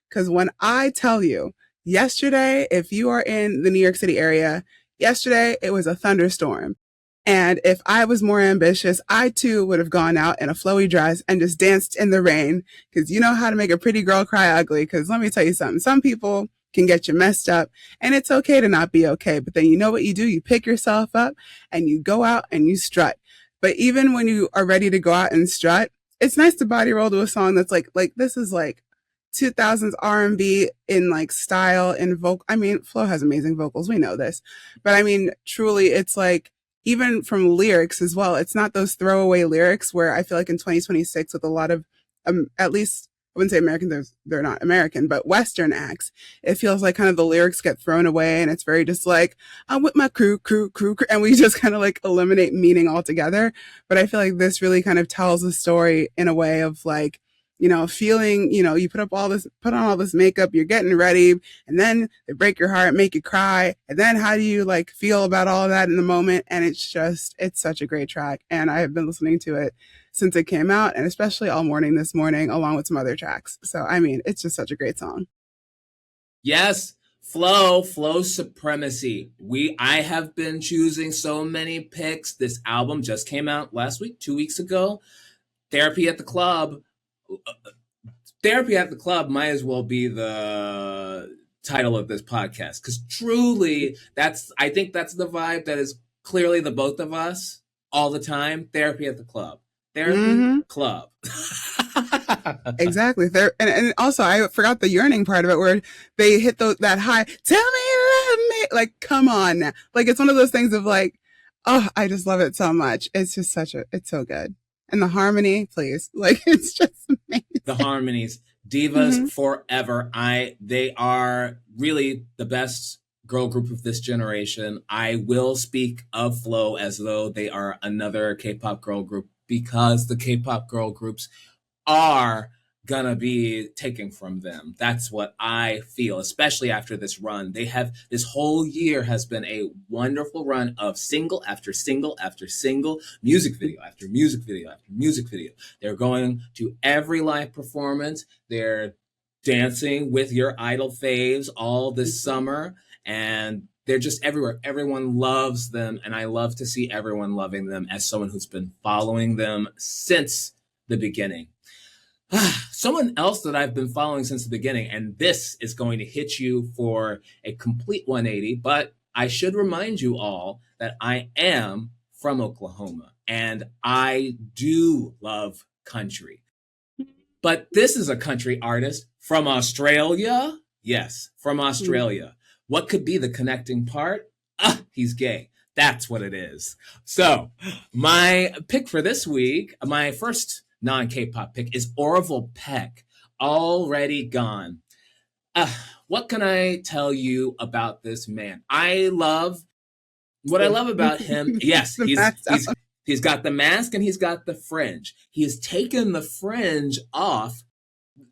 Because when I tell you, yesterday, if you are in the New York City area, yesterday it was a thunderstorm. And if I was more ambitious, I too would have gone out in a flowy dress and just danced in the rain. Because you know how to make a pretty girl cry ugly. Because let me tell you something, some people can get you messed up, and it's okay to not be okay. But then you know what you do? You pick yourself up and you go out and you strut. But even when you are ready to go out and strut, it's nice to body roll to a song that's like this is like 2000s R&B in like style and vocal. I mean, Flo has amazing vocals. We know this. But I mean, truly, it's like, even from lyrics as well, it's not those throwaway lyrics where I feel like in 2026 with a lot of, at least I wouldn't say American, they're not American, but Western acts, it feels like kind of the lyrics get thrown away and it's very just like, I'm with my crew, and we just kind of like eliminate meaning altogether. But I feel like this really kind of tells the story in a way of like, feeling, you put on all this makeup, you're getting ready, and then they break your heart, make you cry. And then how do you like feel about all of that in the moment? And it's such a great track. And I have been listening to it since it came out, and especially all morning this morning, along with some other tracks. So, I mean, it's just such a great song. Yes. Flow supremacy. I have been choosing so many picks. This album just came out last week, 2 weeks ago. Therapy at the Club. Therapy at the Club might as well be the title of this podcast, because truly I think that's the vibe that is clearly the both of us all the time. Therapy at the Club. Therapy Club. Exactly. And also I forgot the yearning part of it, where they hit that high, tell me, love me. Like, come on now. Like, it's one of those things of like, oh, I just love it so much. It's just it's so good. And the harmony, please. Like, it's just amazing. The harmonies. Divas forever. They are really the best girl group of this generation. I will speak of Flow as though they are another K-pop girl group, because the K-pop girl groups are gonna be taking from them. That's what I feel, especially after this run. This whole year has been a wonderful run of single after single after single, music video after music video after music video. They're going to every live performance. They're dancing with your idol faves all this summer, and they're just everywhere. Everyone loves them, and I love to see everyone loving them as someone who's been following them since the beginning. Someone else that I've been following since the beginning, and this is going to hit you for a complete 180, but I should remind you all that I am from Oklahoma, and I do love country. But this is a country artist from Australia. Yes, from Australia. What could be the connecting part? He's gay. That's what it is. So my pick for this week, my first non-K-pop pick, is Orville Peck, Already Gone. What can I tell you about this man? What I love about him, yes, he's got the mask and he's got the fringe. He has taken the fringe off.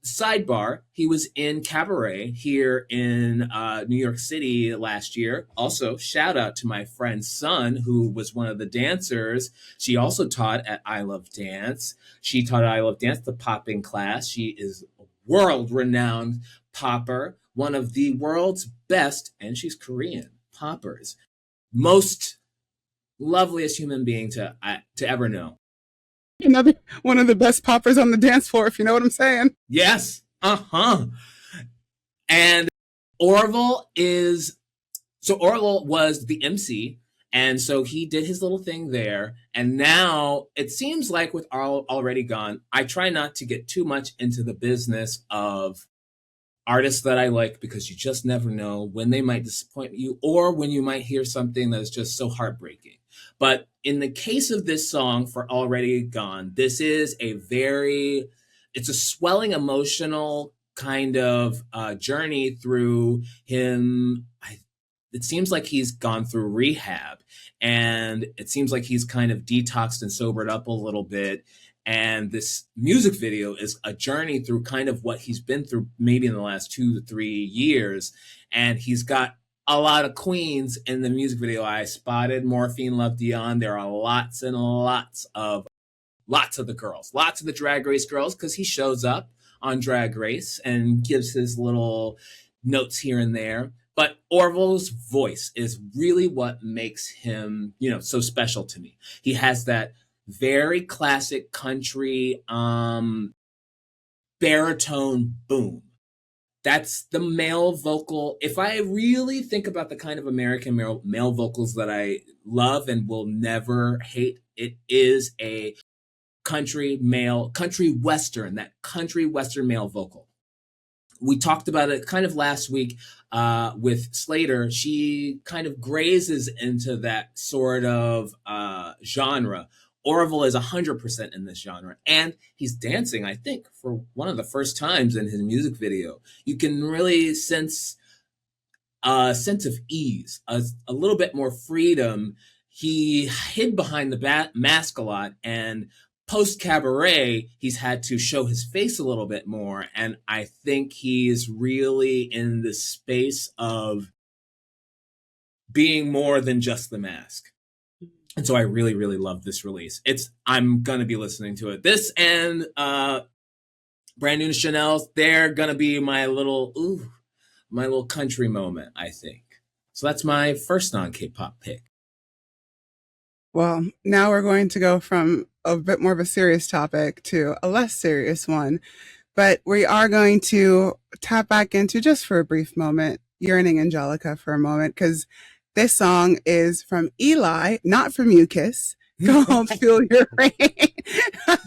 Sidebar, he was in Cabaret here in New York City last year. Also, shout out to my friend Sun, who was one of the dancers. She also taught at I Love Dance. She taught at I Love Dance, the popping class. She is a world-renowned popper, one of the world's best, and she's Korean, poppers. Most loveliest human being to ever know. Another one of the best poppers on the dance floor, if you know what I'm saying. Yes. And Orville was the MC, and so he did his little thing there. And now it seems like with Already Gone, I try not to get too much into the business of artists that I like, because you just never know when they might disappoint you or when you might hear something that is just so heartbreaking. But in the case of this song for Already Gone, this is it's a swelling emotional kind of journey through him. It seems like he's gone through rehab, and it seems like he's kind of detoxed and sobered up a little bit. And this music video is a journey through kind of what he's been through maybe in the last 2 to 3 years. And he's got a lot of queens in the music video. I spotted Morphine Love Dion. There are lots and lots of the girls, lots of the Drag Race girls, because he shows up on Drag Race and gives his little notes here and there. But Orville's voice is really what makes him, so special to me. He has that very classic country baritone boom. That's the male vocal. If I really think about the kind of American male vocals that I love and will never hate, it is a country western male vocal. We talked about it kind of last week with Slater. She kind of grazes into that sort of genre. Orville is 100% in this genre, and he's dancing, I think, for one of the first times in his music video. You can really sense a sense of ease, a little bit more freedom. He hid behind the mask a lot, and post-Cabaret, he's had to show his face a little bit more, and I think he's really in the space of being more than just the mask. And so I really, really love this release. I'm going to be listening to it. This and Brand New Chanel's, they're going to be my little my little country moment, I think. So that's my first non-K-pop pick. Well, now we're going to go from a bit more of a serious topic to a less serious one. But we are going to tap back into, just for a brief moment, Yearning Angelica for a moment, because this song is from Eli, not from Mucus, called Feel Your Rain.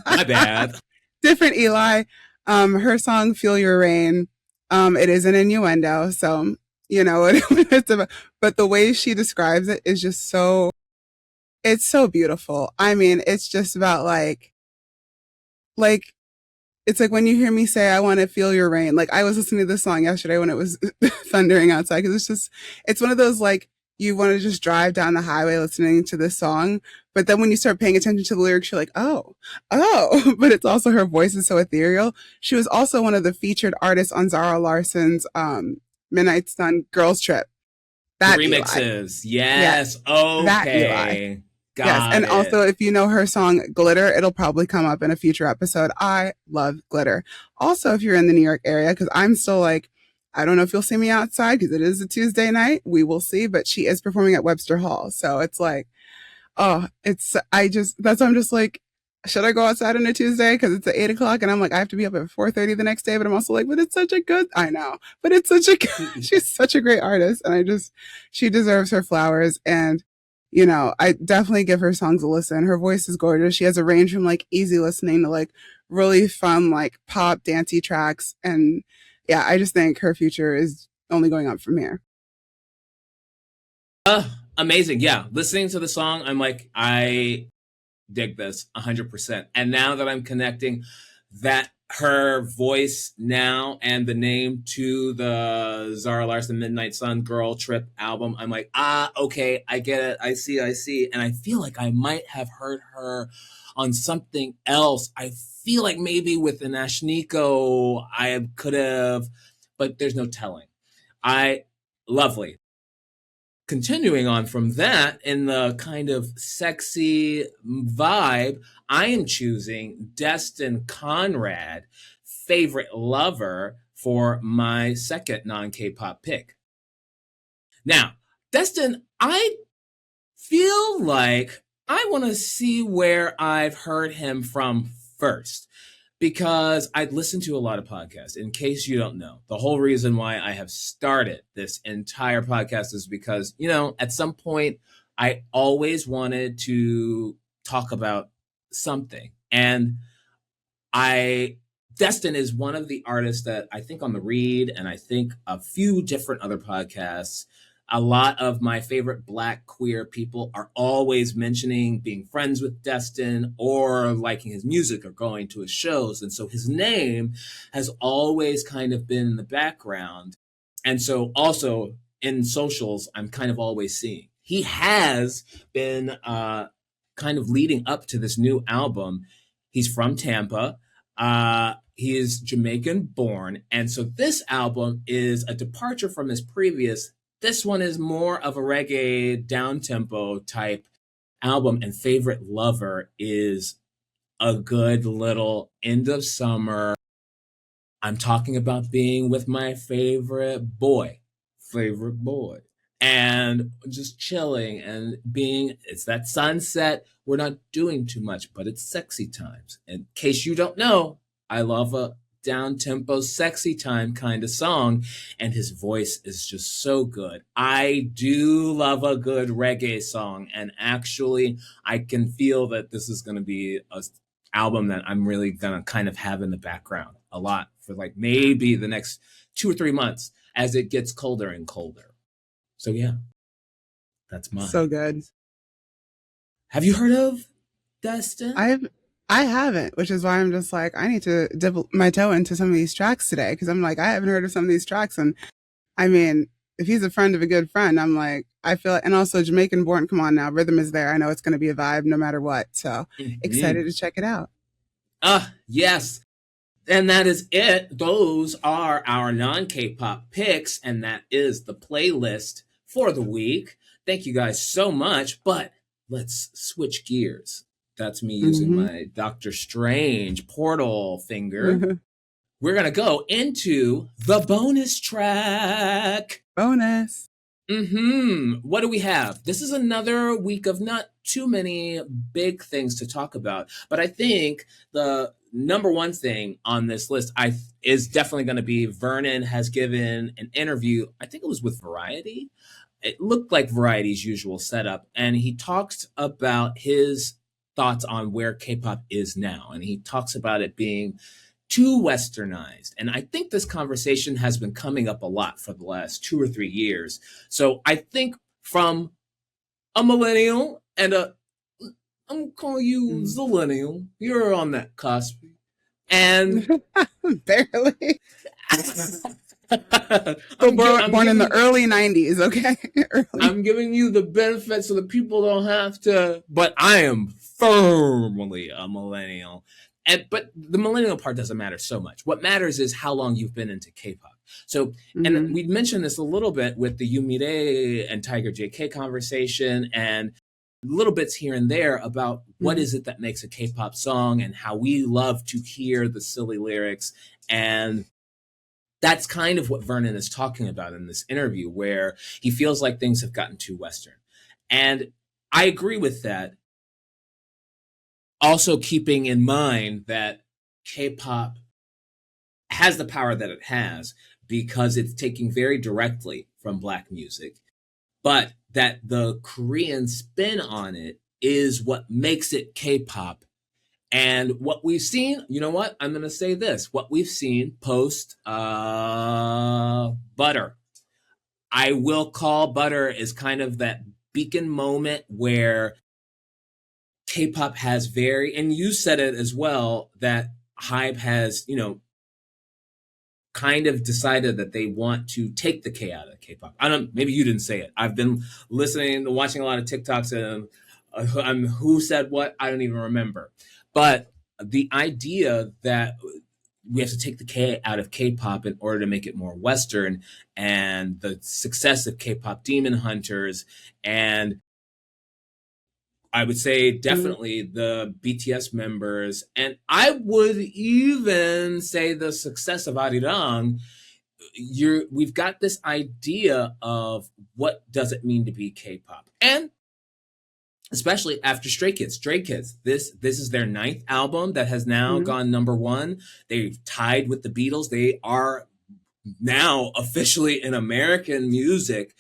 My bad. Different Eli. Her song, Feel Your Rain, it is an innuendo, so you know what it's about. But the way she describes it is just so, it's so beautiful. I mean, it's just about like, it's like when you hear me say, I want to feel your rain. Like I was listening to this song yesterday when it was thundering outside, because it's just, it's one of those, like, you want to just drive down the highway listening to this song. But then when you start paying attention to the lyrics, you're like, oh, but it's also, her voice is so ethereal. She was also one of the featured artists on Zara Larsson's Midnight Sun Girls Trip. That remixes. Yes. Yeah. Okay. Got and it. also, if you know her song Glitter, it'll probably come up in a future episode. I love Glitter. Also, if you're in the New York area, because I'm still like, I don't know if you'll see me outside because it is a Tuesday night. We will see. But she is performing at Webster Hall. So it's like, that's why I'm just like, should I go outside on a Tuesday? Because it's at 8 o'clock. And I'm like, I have to be up at 4:30 the next day. But I'm also like, but it's such a good, I know. But it's such a good, she's such a great artist. And she deserves her flowers. And you know, I definitely give her songs a listen. Her voice is gorgeous. She has a range from like easy listening to like really fun, like pop dancey tracks. And yeah, I just think her future is only going up from here. Amazing. Yeah. Listening to the song, I'm like, I dig this 100%. And now that I'm connecting that her voice now and the name to the Zara Larsson Midnight Sun Girl Trip album, I'm like, okay, I get it. I see. And I feel like I might have heard her on something else. I feel like maybe with an Ashniko I could have, but there's no telling. Lovely. Continuing on from that, in the kind of sexy vibe, I am choosing DESTIN CONRAD, Favorite Lover, for my second non-K-pop pick. Now, DESTIN, I feel like I want to see where I've heard him from first, because I'd listened to a lot of podcasts. In case you don't know, the whole reason why I have started this entire podcast is because, you know, at some point I always wanted to talk about something. And DESTIN is one of the artists that I think on the Read, and I think a few different other podcasts, a lot of my favorite Black queer people are always mentioning being friends with DESTIN or liking his music or going to his shows. And so his name has always kind of been in the background. And so also in socials, I'm kind of always seeing. He has been kind of leading up to this new album. He's from Tampa. He is Jamaican born. And so this album is a departure from his previous. This one is more of a reggae down-tempo type album, and Favorite Lover is a good little end of summer. I'm talking about being with my favorite boy, and just chilling and it's that sunset. We're not doing too much, but it's sexy times. In case you don't know, I love a down-tempo, sexy time kind of song, and his voice is just so good. I do love a good reggae song, and actually, I can feel that this is going to be an album that I'm really going to kind of have in the background a lot for like maybe the next 2 or 3 months as it gets colder and colder. So yeah, that's mine. So good. Have you heard of DESTIN? I haven't, which is why I'm just like, I need to dip my toe into some of these tracks today, because I'm like, I haven't heard of some of these tracks. And I mean, if he's a friend of a good friend, I'm like, I feel, and also Jamaican born, come on now, rhythm is there. I know it's going to be a vibe no matter what. So excited to check it out. Yes. And that is it. Those are our non-K-pop picks, and that is the playlist for the week. Thank you guys so much, but let's switch gears. That's me using my Doctor Strange portal finger. we're going to go into the bonus track. Bonus. What do we have? This is another week of not too many big things to talk about, but I think the number one thing on this list is definitely going to be Vernon has given an interview. I think it was with Variety. It looked like Variety's usual setup, and he talks about his thoughts on where K-pop is now, and he talks about it being too westernized. And I think this conversation has been coming up a lot for the last 2 or 3 years. So I think from a millennial and I'm calling you zillennial, you're on that cusp. And barely. born in the early 90s, okay? I'm giving you the benefit so that people don't have to, but I am firmly a millennial. But the millennial part doesn't matter so much. What matters is how long you've been into K-pop. So, and we mentioned this a little bit with the yoonmirae and Tiger JK conversation and little bits here and there about what is it that makes a K-pop song and how we love to hear the silly lyrics. And that's kind of what Vernon is talking about in this interview, where he feels like things have gotten too Western. And I agree with that. Also keeping in mind that K-pop has the power that it has because it's taking very directly from Black music, but that the Korean spin on it is what makes it K-pop. And what we've seen, you know what? I'm going to say this. What we've seen post Butter. I will call Butter as kind of that beacon moment where K-pop has and you said it as well, that HYBE has, kind of decided that they want to take the K out of K-pop. Maybe you didn't say it. I've been listening, watching a lot of TikToks, and who said what, I don't even remember. But the idea that we have to take the K out of K-pop in order to make it more Western, and the success of K-pop Demon Hunters, and I would say definitely the BTS members, and I would even say the success of Arirang. We've got this idea of what does it mean to be K-pop, and especially after Stray Kids. This is their 9th album that has now gone #1. They've tied with the Beatles. They are now officially in American music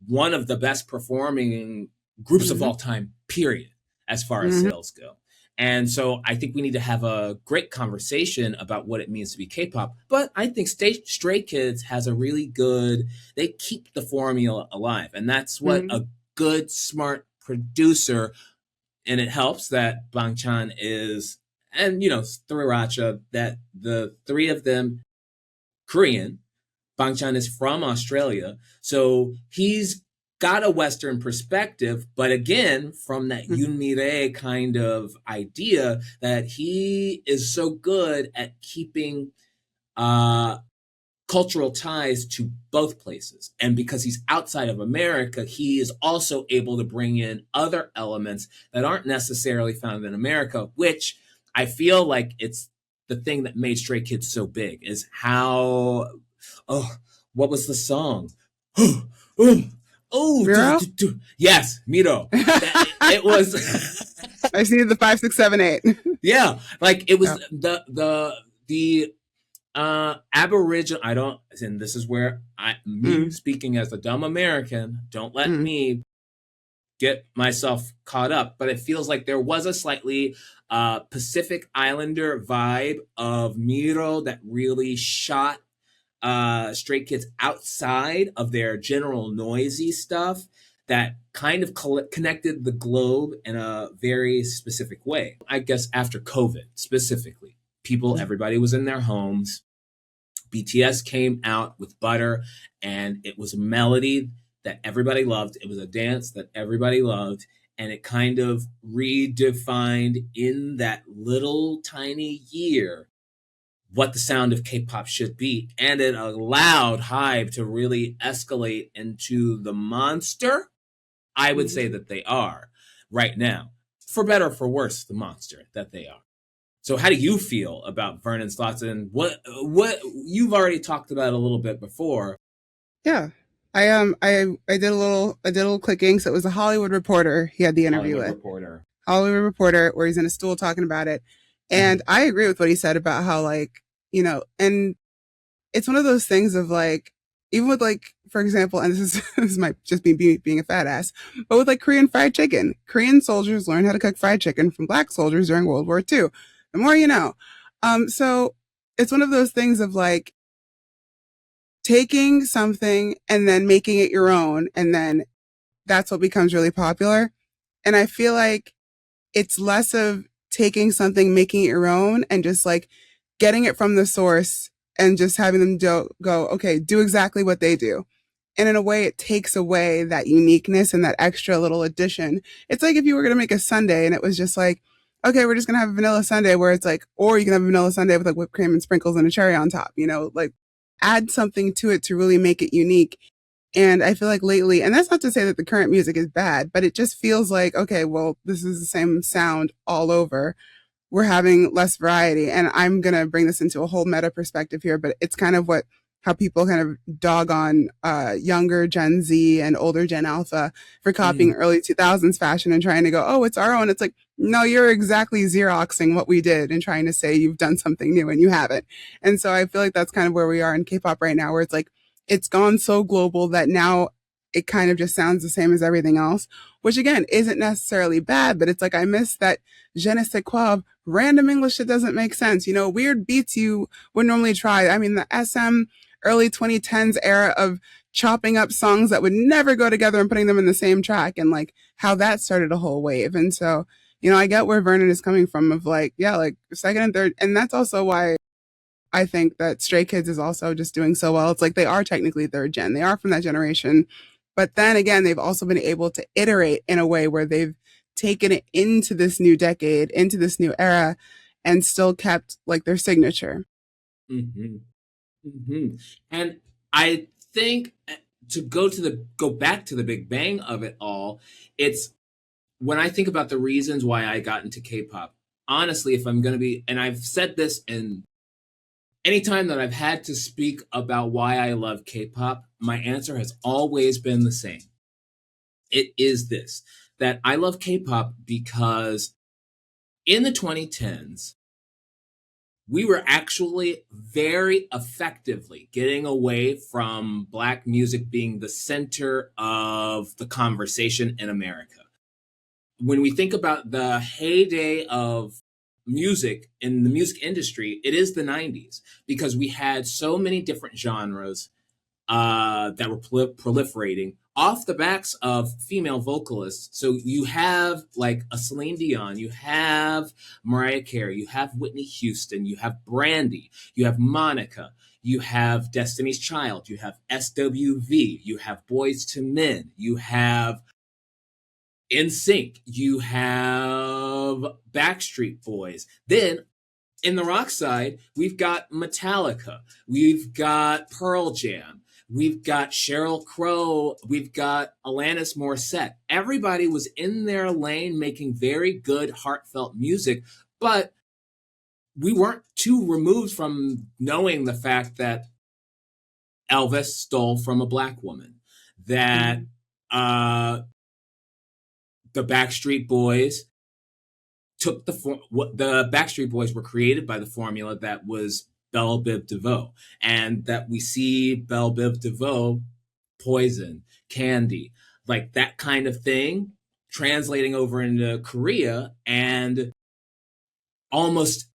one of the best performing groups of all time, period, as far as sales go. And so I think we need to have a great conversation about what it means to be K-pop. But I think Stray Kids has a really good, they keep the formula alive. And that's what a good, smart producer, and it helps that Bangchan is, and Sriracha, that the three of them Korean. Bangchan is from Australia. So he's got a Western perspective, but again, from that yoonmirae kind of idea that he is so good at keeping cultural ties to both places. And because he's outside of America, he is also able to bring in other elements that aren't necessarily found in America, which I feel like it's the thing that made Stray Kids so big, is how, what was the song? Yes, Miro. It was. I just needed the 5, 6, 7, 8. Yeah, like it was the Aboriginal. And this is where me speaking as a dumb American, don't let me get myself caught up, but it feels like there was a slightly Pacific Islander vibe of Miro that really shot Stray Kids outside of their general noisy stuff, that kind of connected the globe in a very specific way. I guess after COVID specifically, everybody was in their homes. BTS came out with Butter, and it was a melody that everybody loved. It was a dance that everybody loved. And it kind of redefined in that little tiny year what the sound of K-pop should be. And it allowed HYBE to really escalate into the monster I would say that they are right now. For better or for worse, the monster that they are. So how do you feel about Vernon's thoughts, and what you've already talked about a little bit before? Yeah. I did a little clicking. So it was a Hollywood Reporter he had the interview Hollywood with. Reporter. Hollywood Reporter, where he's in a stool talking about it. And I agree with what he said about how, like, you know, and it's one of those things of like, even with like, for example, and this might just be being a fat ass, but with like Korean fried chicken, Korean soldiers learned how to cook fried chicken from black soldiers during World War II. The more you know. So it's one of those things of like taking something and then making it your own, and then that's what becomes really popular. And I feel like it's less of taking something, making it your own, and just like getting it from the source and just having them go, okay, do exactly what they do. And in a way, it takes away that uniqueness and that extra little addition. It's like if you were going to make a sundae and it was just like, okay, we're just going to have a vanilla sundae, where it's like, or you can have a vanilla sundae with like whipped cream and sprinkles and a cherry on top, you know, like add something to it to really make it unique. And I feel like lately, and that's not to say that the current music is bad, but it just feels like, okay, well, this is the same sound all over. We're having less variety. And I'm going to bring this into a whole meta perspective here, but it's kind of how people kind of dog on younger Gen Z and older Gen Alpha for copying early 2000s fashion and trying to go, oh, it's our own. It's like, no, you're exactly Xeroxing what we did and trying to say you've done something new, and you haven't. And so I feel like that's kind of where we are in K-pop right now, where it's like, it's gone so global that now it kind of just sounds the same as everything else, which again isn't necessarily bad, but it's like I miss that je ne sais quoi, random English that doesn't make sense. You know, weird beats you would normally try. I mean, the SM early 2010s era of chopping up songs that would never go together and putting them in the same track, and like how that started a whole wave. And so, you know, I get where Vernon is coming from of like, yeah, like second and third. And that's also why I think that Stray Kids is also just doing so well. It's like they are technically third gen. They are from that generation. But then again, they've also been able to iterate in a way where they've taken it into this new decade, into this new era, and still kept like their signature. Mm-hmm. Mm-hmm. And I think to go back to the Big Bang of it all, it's when I think about the reasons why I got into K-pop, honestly, if I'm going to be, and I've said this in anytime that I've had to speak about why I love K-pop, my answer has always been the same. It is this, that I love K-pop because in the 2010s, we were actually very effectively getting away from Black music being the center of the conversation in America. When we think about the heyday of music in the music industry, it is the 90s, because we had so many different genres that were proliferating off the backs of female vocalists. So you have like a Celine Dion, you have Mariah Carey, you have Whitney Houston, you have Brandy, you have Monica, you have Destiny's Child, you have SWV, you have Boys to Men, you have NSYNC, you have Backstreet Boys. Then in the rock side, we've got Metallica, we've got Pearl Jam, we've got Sheryl Crow, we've got Alanis Morissette. Everybody was in their lane making very good, heartfelt music, but we weren't too removed from knowing the fact that Elvis stole from a Black woman, that the Backstreet Boys took the Backstreet Boys were created by the formula that was Belle Biv DeVoe, and that we see Belle Biv DeVoe, Poison, Candy, like that kind of thing, translating over into Korea, and almost,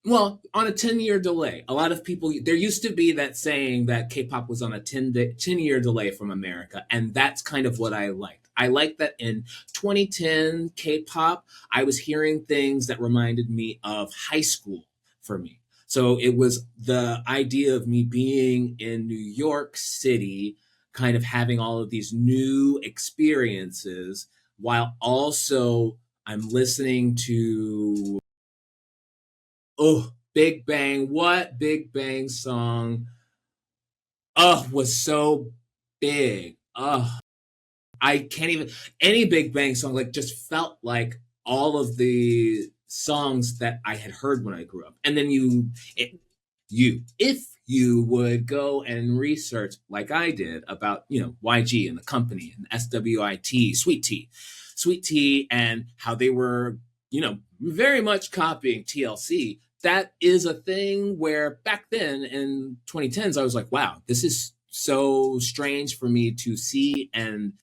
well, on a 10-year delay. A lot of people, there used to be that saying that K-pop was on a 10-year delay from America, and that's kind of what I liked. I like that in 2010 K-pop, I was hearing things that reminded me of high school for me. So it was the idea of me being in New York City, kind of having all of these new experiences, while also I'm listening to, Big Bang. What Big Bang song was so big. I can't even, any Big Bang song like just felt like all of the songs that I had heard when I grew up. And then if you would go and research like I did about, YG and the company and SWIT, Sweet Tea, and how they were, very much copying TLC. That is a thing where back then in 2010s, I was like, wow, this is so strange for me to see and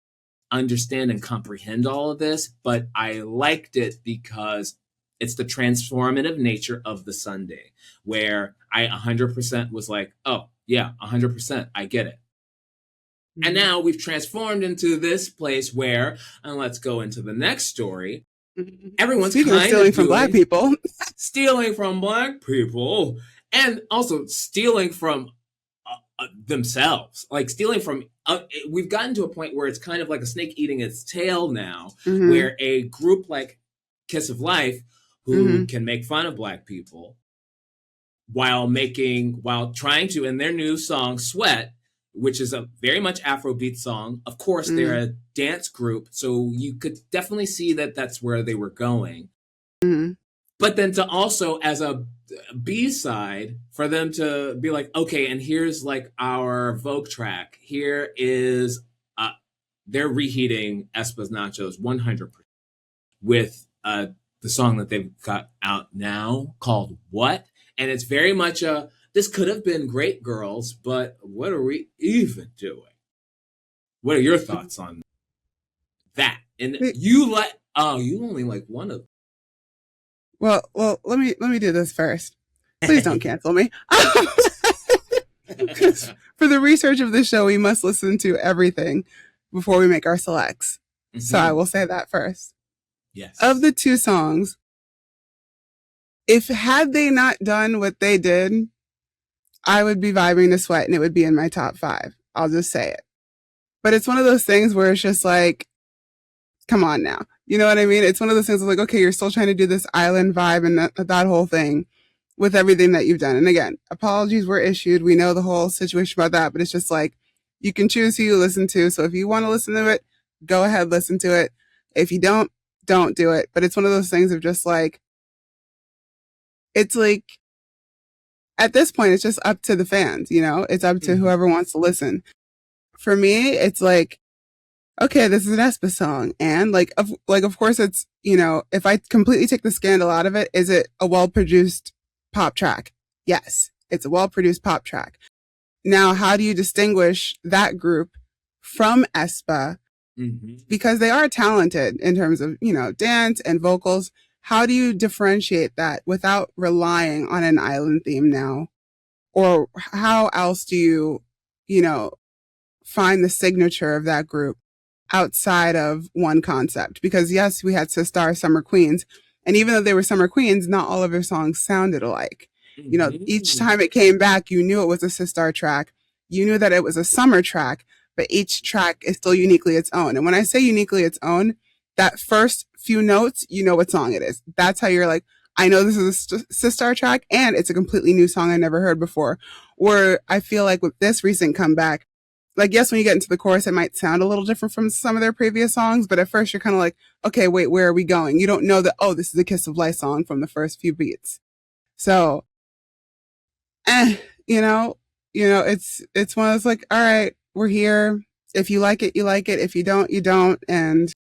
understand and comprehend all of this. But I liked it because it's the transformative nature of the Sunday, where I 100% was like, oh, yeah, 100%, I get it. Mm-hmm. And now we've transformed into this place where, and let's go into the next story, everyone's stealing from Black people. Stealing from Black people, and also stealing from themselves. Like stealing from, we've gotten to a point where it's kind of like a snake eating its tail now, where a group like Kiss of Life, who can make fun of Black people, while trying to, in their new song, Sweat, which is a very much Afrobeat song. Of course, they're a dance group, so you could definitely see that that's where they were going. But then to also, as a B-side, for them to be like, okay, and here's like our Vogue track. Here is, they're reheating aespa's Nachos 100% with the song that they've got out now called What? And it's very much this could have been great, girls, but what are we even doing? What are your thoughts on that? And you only like one of them. Well, let me do this first. Please don't cancel me. For the research of this show, we must listen to everything before we make our selects. So I will say that first. Yes. Of the two songs, had they not done what they did, I would be vibing to Sweat and it would be in my top 5. I'll just say it. But it's one of those things where it's just like, come on now. You know what I mean? It's one of those things like, okay, you're still trying to do this island vibe and that whole thing with everything that you've done. And again, apologies were issued. We know the whole situation about that, but it's just like, you can choose who you listen to. So if you want to listen to it, go ahead, listen to it. If you don't do it. But it's one of those things of just like, it's like, at this point, it's just up to the fans, it's up to whoever wants to listen. For me, it's like, okay, this is an aespa song. And of course it's, if I completely take the scandal out of it, is it a well-produced pop track? Yes, it's a well-produced pop track. Now, how do you distinguish that group from aespa? Because they are talented in terms of, dance and vocals. How do you differentiate that without relying on an island theme now? Or how else do you, find the signature of that group outside of one concept? Because yes, we had Sistar Summer Queens. And even though they were Summer Queens, not all of their songs sounded alike. Each time it came back, you knew it was a Sistar track. You knew that it was a summer track, but each track is still uniquely its own. And when I say uniquely its own, that first few notes, you know what song it is. That's how you're like, I know this is a Sistar track and it's a completely new song I never heard before. Or I feel like with this recent comeback, like, yes, when you get into the chorus, it might sound a little different from some of their previous songs, but at first you're kind of like, okay, wait, where are we going? You don't know that, oh, this is a Kiss of Life song from the first few beats. So, it's one of those like, all right, we're here. If you like it, you like it. If you don't, you don't. And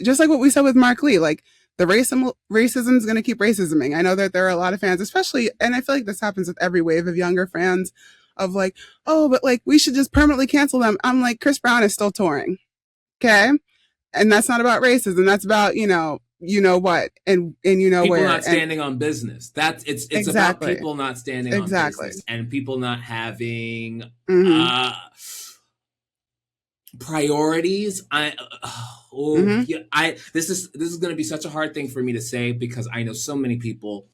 just like what we said with Mark Lee, like the racism is going to keep racisming. I know that there are a lot of fans, especially, and I feel like this happens with every wave of younger fans of like, oh, but like we should just permanently cancel them. I'm like, Chris Brown is still touring. Okay. And that's not about racism. That's about, what, and people where. Not standing on business. It's exactly. About people not standing on business and people not having, priorities. This is going to be such a hard thing for me to say because I know so many people,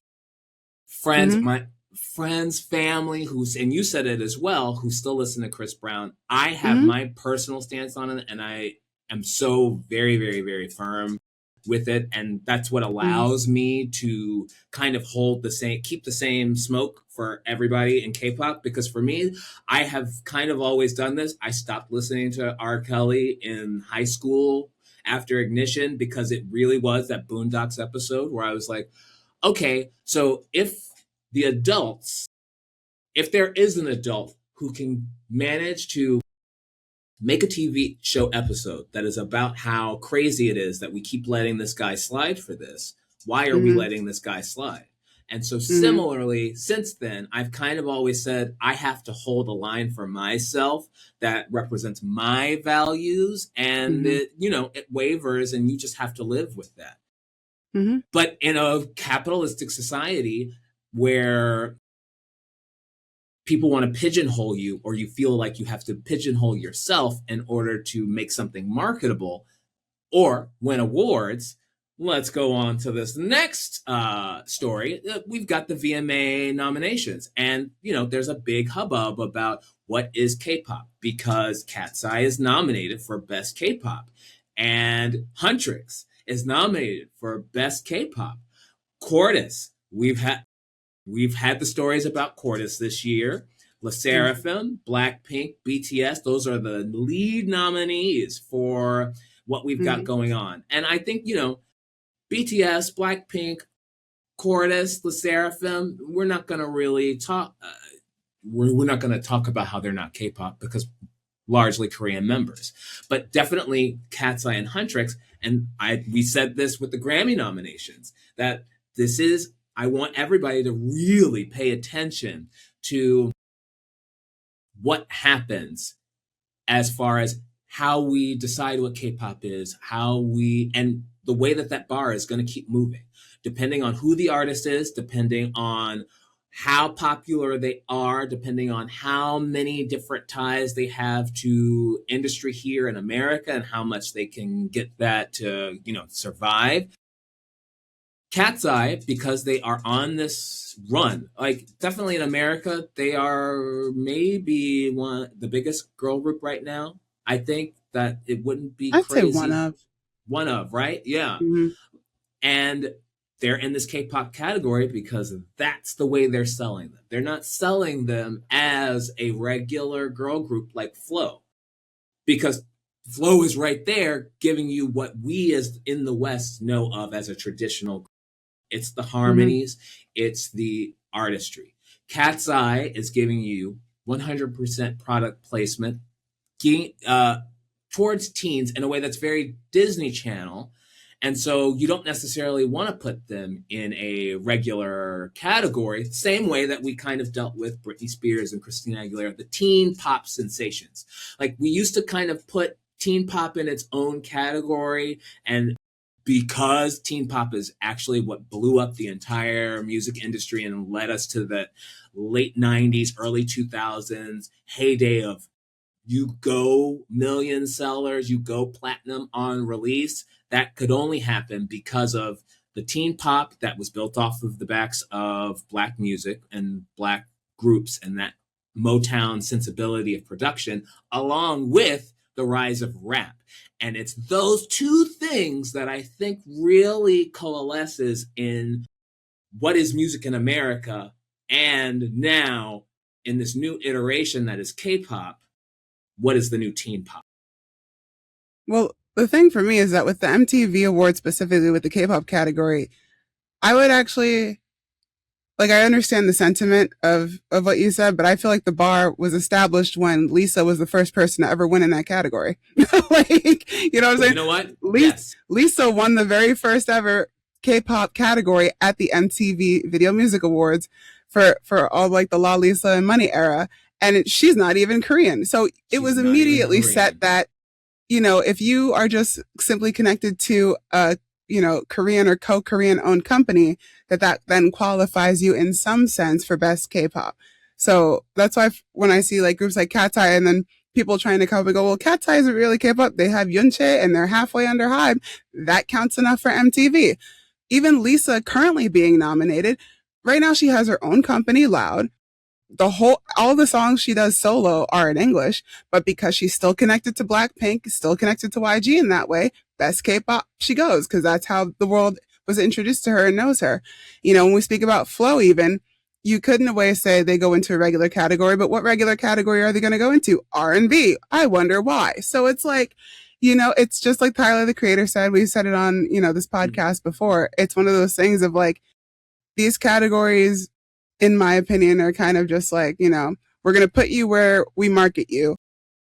friends, my friends, family, and you said it as well, who still listen to Chris Brown. I have my personal stance on it, and I am so very, very, very firm with it, and that's what allows me to kind of keep the same smoke for everybody in K-pop, because for me, I have kind of always done this. I stopped listening to R. Kelly in high school after Ignition, because it really was that Boondocks episode where I was like, okay, so if there is an adult who can manage to make a TV show episode that is about how crazy it is that we keep letting this guy slide for this, why are we letting this guy slide? And so similarly, since then, I've kind of always said I have to hold a line for myself that represents my values, and it wavers, and you just have to live with that. But in a capitalistic society where people want to pigeonhole you, or you feel like you have to pigeonhole yourself in order to make something marketable or win awards, let's go on to this next story. We've got the VMA nominations, and there's a big hubbub about what is K-pop, because Katseye is nominated for Best K-pop, and Huntrix is nominated for Best K-pop. Cordis, we've had the stories about Cordis this year. LE SSERAFIM, Blackpink, BTS, those are the lead nominees for what we've got going on. And I think, BTS, Blackpink, Cordis, LE SSERAFIM, we're not going to really talk. We're not going to talk about how they're not K-pop, because largely Korean members. But definitely Katseye and Huntrix. And we said this with the Grammy nominations, that I want everybody to really pay attention to what happens as far as how we decide what K-pop is, and the way that bar is going to keep moving, depending on who the artist is, depending on how popular they are, depending on how many different ties they have to industry here in America and how much they can get that to, survive. Katseye, because they are on this run, like definitely in America, they are maybe the biggest girl group right now. I think that it wouldn't be crazy. I'd say one of, right? Yeah. And they're in this K-pop category because that's the way they're selling them. They're not selling them as a regular girl group like Flow, because Flow is right there giving you what we as in the West know of as a traditional group. It's the harmonies, it's the artistry. Katseye is giving you 100% product placement towards teens in a way that's very Disney Channel. And so you don't necessarily want to put them in a regular category, same way that we kind of dealt with Britney Spears and Christina Aguilera, the teen pop sensations. Like, we used to kind of put teen pop in its own category, and because teen pop is actually what blew up the entire music industry and led us to the late 90s, early 2000s heyday of you go million sellers, you go platinum on release. That could only happen because of the teen pop that was built off of the backs of Black music and Black groups and that Motown sensibility of production, along with the rise of rap. And it's those two things that I think really coalesces in what is music in America, and now in this new iteration that is K-pop, what is the new teen pop? Well, the thing for me is that with the MTV Awards, specifically with the K-pop category, I would actually, I understand the sentiment of what you said, but I feel like the bar was established when Lisa was the first person to ever win in that category. You know what I'm saying? You know what? Lisa won the very first ever K-pop category at the MTV Video Music Awards for all the La Lisa and Money era. And she's not even Korean. So it was immediately set that, if you are just simply connected to a, Korean or co-Korean owned company, that then qualifies you in some sense for best K-pop. So that's why when I see groups like Katseye and then people trying to come up and go, well, Katseye isn't really K-pop. They have Yoonmirae and they're halfway under HYBE. That counts enough for MTV. Even Lisa currently being nominated, right now she has her own company, Loud. All the songs she does solo are in English, but because she's still connected to Blackpink, still connected to YG in that way, best K-pop she goes, because that's how the world was introduced to her and knows her. When we speak about Flow, even, you could in a way say they go into a regular category, but what regular category are they going to go into? R&B. I wonder why. So it's You know, it's just like Tyler, the creator, said. We've said it on, you know, this podcast before. It's one of those things of like, these categories, in my opinion, are kind of just like, you know, we're going to put you where we market you.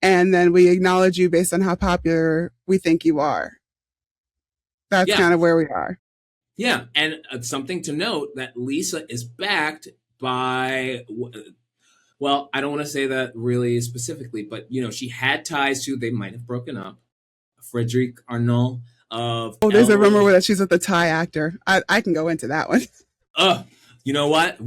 And then we acknowledge you based on how popular we think you are. That's kind of where we are. Yeah. And something to note that Lisa is backed by, well, I don't want to say that really specifically, but, you know, she had ties to, they might have broken up, Frederic Arnault of... Oh, there's a rumor that she's with the Thai actor. I can go into that one. You know what?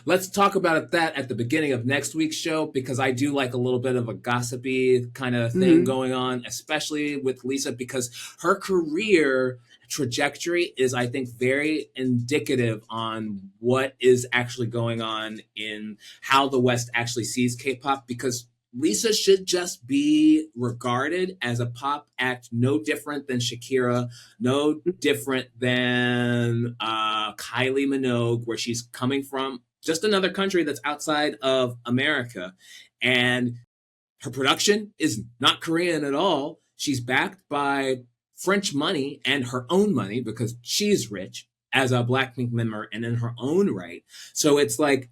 Let's talk about that at the beginning of next week's show, because I do like a little bit of a gossipy kind of thing going on, especially with Lisa, because her career trajectory is, I think, very indicative on what is actually going on in how the West actually sees K-pop, because Lisa should just be regarded as a pop act, no different than Shakira, no different than Kylie Minogue, where she's coming from just another country that's outside of America. And her production is not Korean at all. She's backed by French money and her own money because she's rich as a Blackpink member and in her own right. So it's like,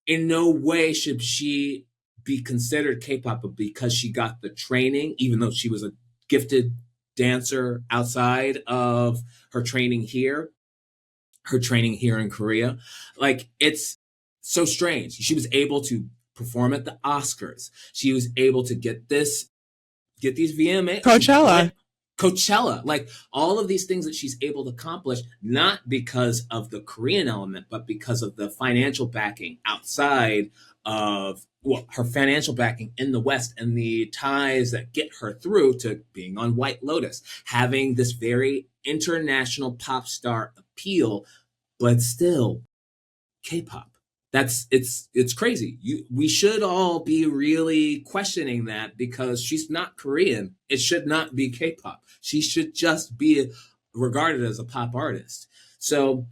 in no way should she be considered K-pop because she got the training, even though she was a gifted dancer outside of her training here in Korea. Like, it's so strange. She was able to perform at the Oscars. She was able to get these VMA. Coachella, like all of these things that she's able to accomplish, not because of the Korean element, but because of the financial backing outside of, well, her financial backing in the West and the ties that get her through to being on White Lotus, having this very international pop star appeal, but still K-pop. It's crazy. We should all be really questioning that, because she's not Korean. It should not be K-pop. She should just be regarded as a pop artist. So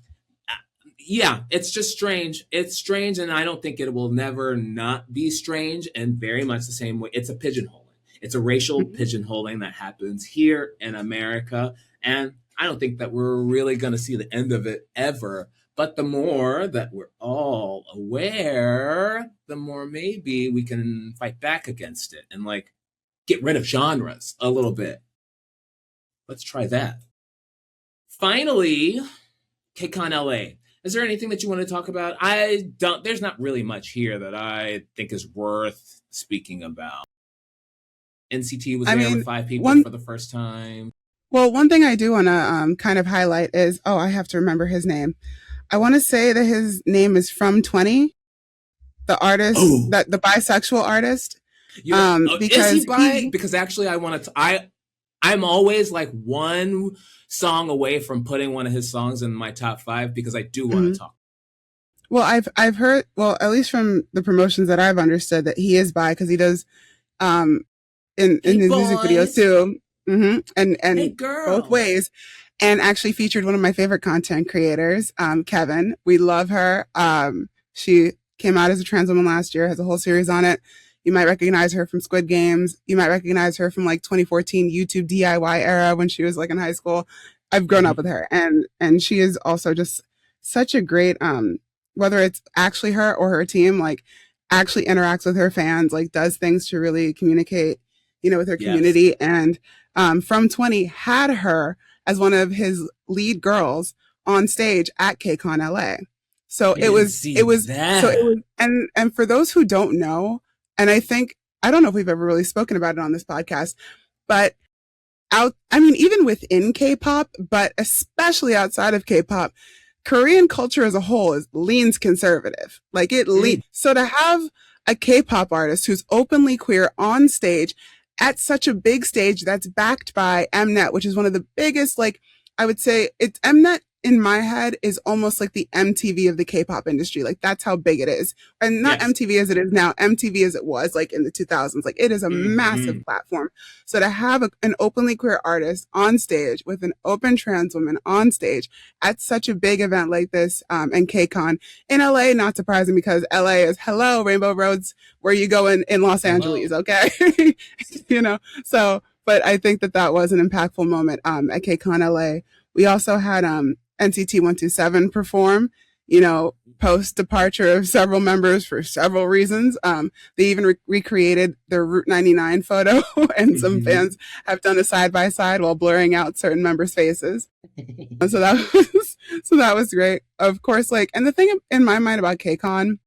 yeah, it's just strange. It's strange, and I don't think it will never not be strange, and very much the same way. It's a pigeonholing. It's a racial pigeonholing that happens here in America, and I don't think that we're really going to see the end of it ever. But the more that we're all aware, the more maybe we can fight back against it and like get rid of genres a little bit. Let's try that. Finally, KCONLA. Is there anything that you want to talk about? There's not really much here that I think is worth speaking about. NCT was there with 5 people for the first time. Well, one thing I do want to kind of highlight is, I have to remember his name. I want to say that his name is From 20, the artist, the bisexual artist. Because is he bi? Because actually, I'm always like one song away from putting one of his songs in my top 5, because I do want to talk. Well, I've heard, at least from the promotions that I've understood, that he is bi, because he does in his music videos too. And hey, both ways. And actually featured one of my favorite content creators, Kevin. We love her. She came out as a trans woman last year, has a whole series on it. You might recognize her from Squid Games. You might recognize her from like 2014 YouTube DIY era when she was like in high school. I've grown up with her, and she is also just such a great, whether it's actually her or her team, like actually interacts with her fans, like does things to really communicate, with her community. And From 20 had her as one of his lead girls on stage at KCONLA. So it was, and for those who don't know, and I don't know if we've ever really spoken about it on this podcast, but even within K-pop, but especially outside of K-pop, Korean culture as a whole leans conservative. Like it leans. So to have a K-pop artist who's openly queer on stage at such a big stage that's backed by Mnet, which is one of the biggest, like I would say it's Mnet in my head is almost like the MTV of the K-pop industry. Like that's how big it is. And not Yes. MTV as it is now, MTV as it was like in the 2000s. Like it is a massive platform. So to have an openly queer artist on stage with an open trans woman on stage at such a big event like this, and KCON in LA, not surprising because LA is hello, Rainbow Road's where you go in Los Angeles. Okay. You know, so, but I think that was an impactful moment, at KCON LA. We also had, NCT 127 perform, you know, post departure of several members for several reasons. They even recreated their Route 99 photo, and some fans have done a side by side while blurring out certain members' faces. So that was great. Of course, like, and the thing in my mind about KCON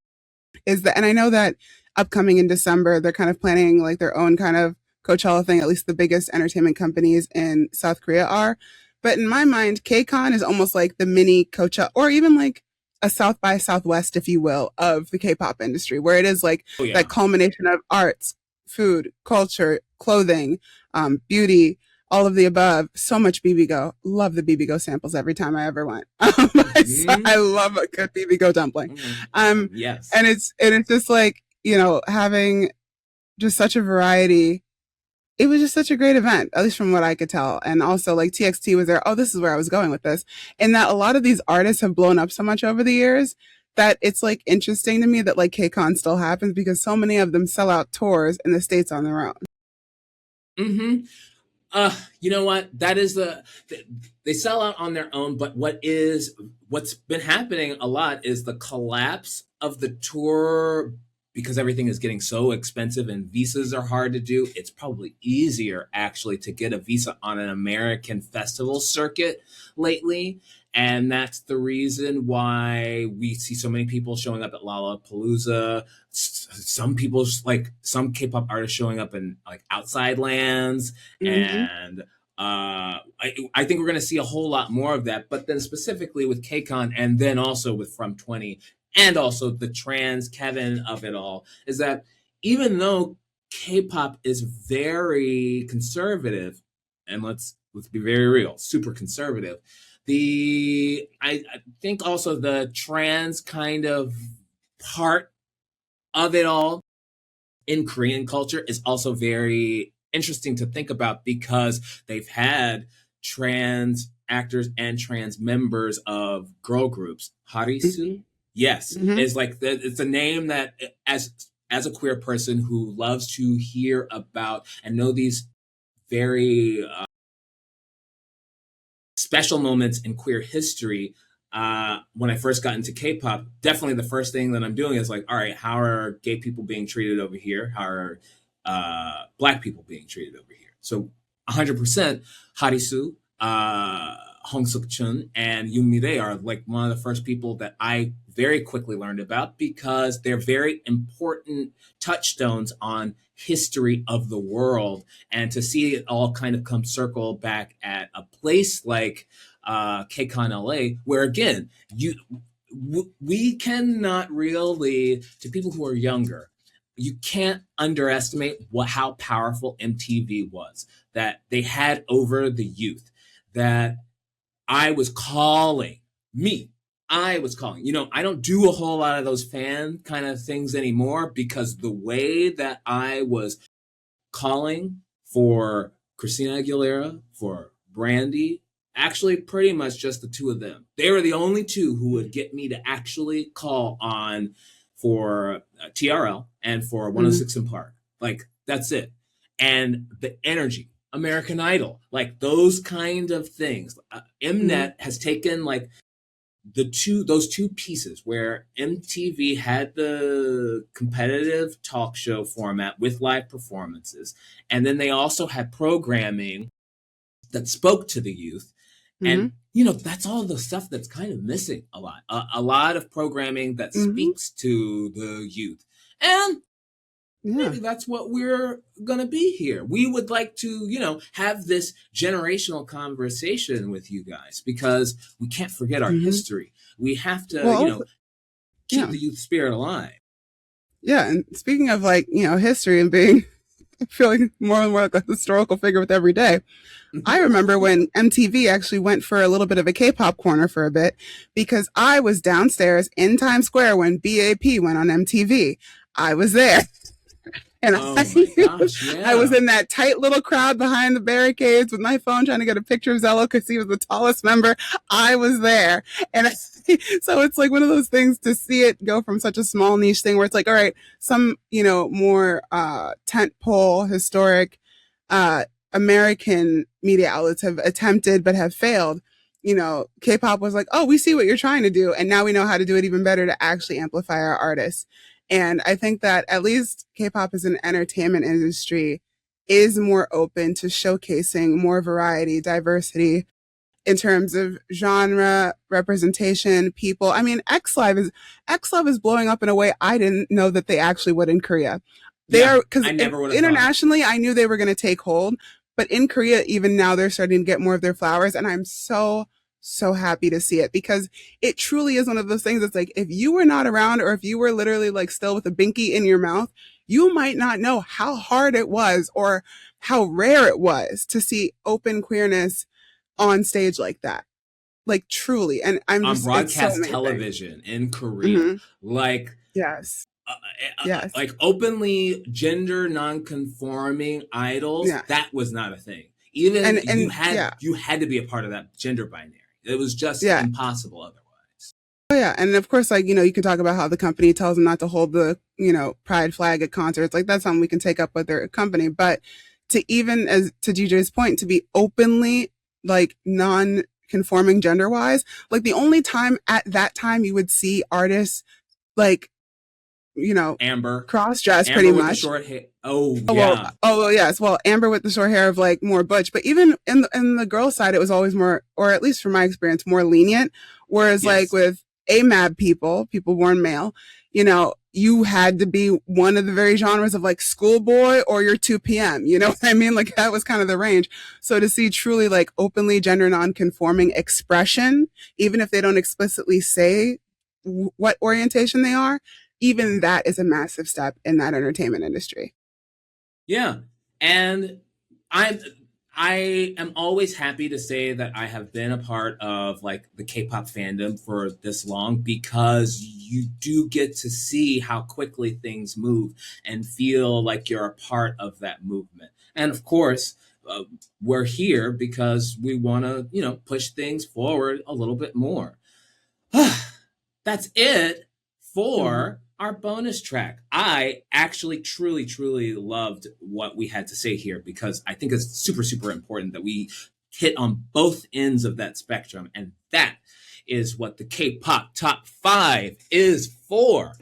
is that, and I know that upcoming in December, they're kind of planning like their own kind of Coachella thing, at least the biggest entertainment companies in South Korea are. But in my mind, KCON is almost like the mini Coachella, or even like a South by Southwest, if you will, of the K-pop industry, where it is like that culmination of arts, food, culture, clothing, beauty, all of the above. So much BiiiG. Love the BiiiG samples every time I ever went. I love a good BiiiG dumpling. Yes. And it's just like, you know, having just such a variety. It was just such a great event, at least from what I could tell. And also like TXT was there. Oh, this is where I was going with this. And that a lot of these artists have blown up so much over the years that it's like interesting to me that like KCON still happens because so many of them sell out tours in the States on their own. You know what? That is they sell out on their own, but what's been happening a lot is the collapse of the tour. Because everything is getting so expensive and visas are hard to do, it's probably easier actually to get a visa on an American festival circuit lately. And that's the reason why we see so many people showing up at Lollapalooza. Some people, like some K-pop artists showing up in like outside lands. And I think we're going to see a whole lot more of that. But then specifically with KCON and then also with From 20, and also the trans Kevin of it all, is that even though K-pop is very conservative, and let's be very real, super conservative, I think also the trans kind of part of it all in Korean culture is also very interesting to think about because they've had trans actors and trans members of girl groups. Harisu? Yes, it's like it's a name that as a queer person who loves to hear about and know these very special moments in queer history. When I first got into K-pop, definitely the first thing that I'm doing is like, all right, how are gay people being treated over here? How are Black people being treated over here? So 100% Harisu, Hong Suk-chun, and yoonmirae are like one of the first people that I very quickly learned about because they're very important touchstones on history of the world. And to see it all kind of come circle back at a place like KCON LA, where again, we cannot really, to people who are younger, you can't underestimate how powerful MTV was, that they had over the youth, that I was calling. You know, I don't do a whole lot of those fan kind of things anymore because the way that I was calling for Christina Aguilera, for Brandy, actually pretty much just the two of them. They were the only two who would get me to actually call on for TRL and for 106 in Park. Like, that's it. And the energy, American Idol, like those kind of things. Mnet has taken like those two pieces where MTV had the competitive talk show format with live performances, and then they also had programming that spoke to the youth. And you know, that's all the stuff that's kind of missing a lot. A lot of programming that speaks to the youth. And maybe that's what we're going to be here. We would like to, you know, have this generational conversation with you guys because we can't forget our history. We have to, you know, keep the youth spirit alive. Yeah. And speaking of like, you know, history and being feeling more and more like a historical figure with every day. I remember when MTV actually went for a little bit of a K-pop corner for a bit because I was downstairs in Times Square when BAP went on MTV. I was there. And oh my gosh, yeah. I was in that tight little crowd behind the barricades with my phone trying to get a picture of Zello because he was the tallest member. I was there. And so it's like one of those things to see it go from such a small niche thing where it's like, all right, some, more tentpole, historic American media outlets have attempted but have failed. K-pop was like, oh, we see what you're trying to do. And now we know how to do it even better to actually amplify our artists. And I think that at least K-pop as an entertainment industry is more open to showcasing more variety, diversity in terms of genre, representation, people. I mean, X-Love is blowing up in a way I didn't know that they actually would in Korea. They are, because internationally, I knew they were going to take hold. But in Korea, even now, they're starting to get more of their flowers. And I'm so happy to see it because it truly is one of those things that's like, if you were not around or if you were literally like still with a binky in your mouth, you might not know how hard it was or how rare it was to see open queerness on stage like that. Like truly. And I'm just on broadcast television in Korea. Like, yes. Like openly gender non-conforming idols, that was not a thing. Even you had to be a part of that gender binary. It was just impossible otherwise. Oh yeah, and of course, like, you can talk about how the company tells them not to hold the, pride flag at concerts. Like that's something we can take up with their company. But to even, as to DJ's point, to be openly like non-conforming gender-wise, like the only time at that time you would see artists like, Amber cross-dress pretty much. With the short hair. Yes. Well, Amber with the short hair of like more butch, but even in the girl side, it was always more, or at least from my experience, more lenient. Whereas like with AMAB people born male, you had to be one of the very genres of like schoolboy or your 2 p.m. You know what I mean? Like that was kind of the range. So to see truly like openly gender non-conforming expression, even if they don't explicitly say what orientation they are, even that is a massive step in that entertainment industry. Yeah. And I am always happy to say that I have been a part of like the K-pop fandom for this long because you do get to see how quickly things move and feel like you're a part of that movement. And of course, we're here because we want to, push things forward a little bit more. That's it for our bonus track. I actually truly, truly loved what we had to say here because I think it's super, super important that we hit on both ends of that spectrum. And that is what the K-pop Top 5 is for.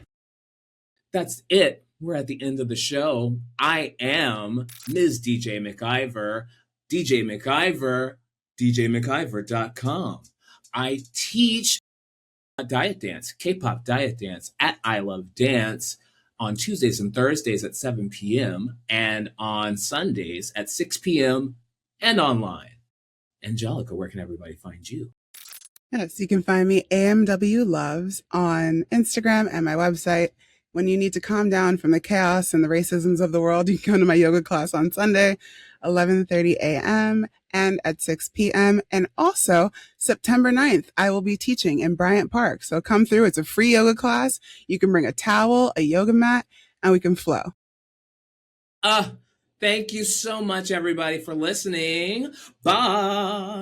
That's it. We're at the end of the show. I am Ms. DJ McIver, DJ McIver, DJMcIver.com. I teach diet dance, K-pop diet dance at I Love Dance on Tuesdays and Thursdays at 7 p.m. and on Sundays at 6 p.m. and online. Angelica, where can everybody find you? Yes, you can find me AMW Loves on Instagram and my website. When you need to calm down from the chaos and the racisms of the world, you can come to my yoga class on Sunday, 11:30 a.m. and at 6 p.m. And also, September 9th, I will be teaching in Bryant Park. So come through. It's a free yoga class. You can bring a towel, a yoga mat, and we can flow. Thank you so much, everybody, for listening. Bye.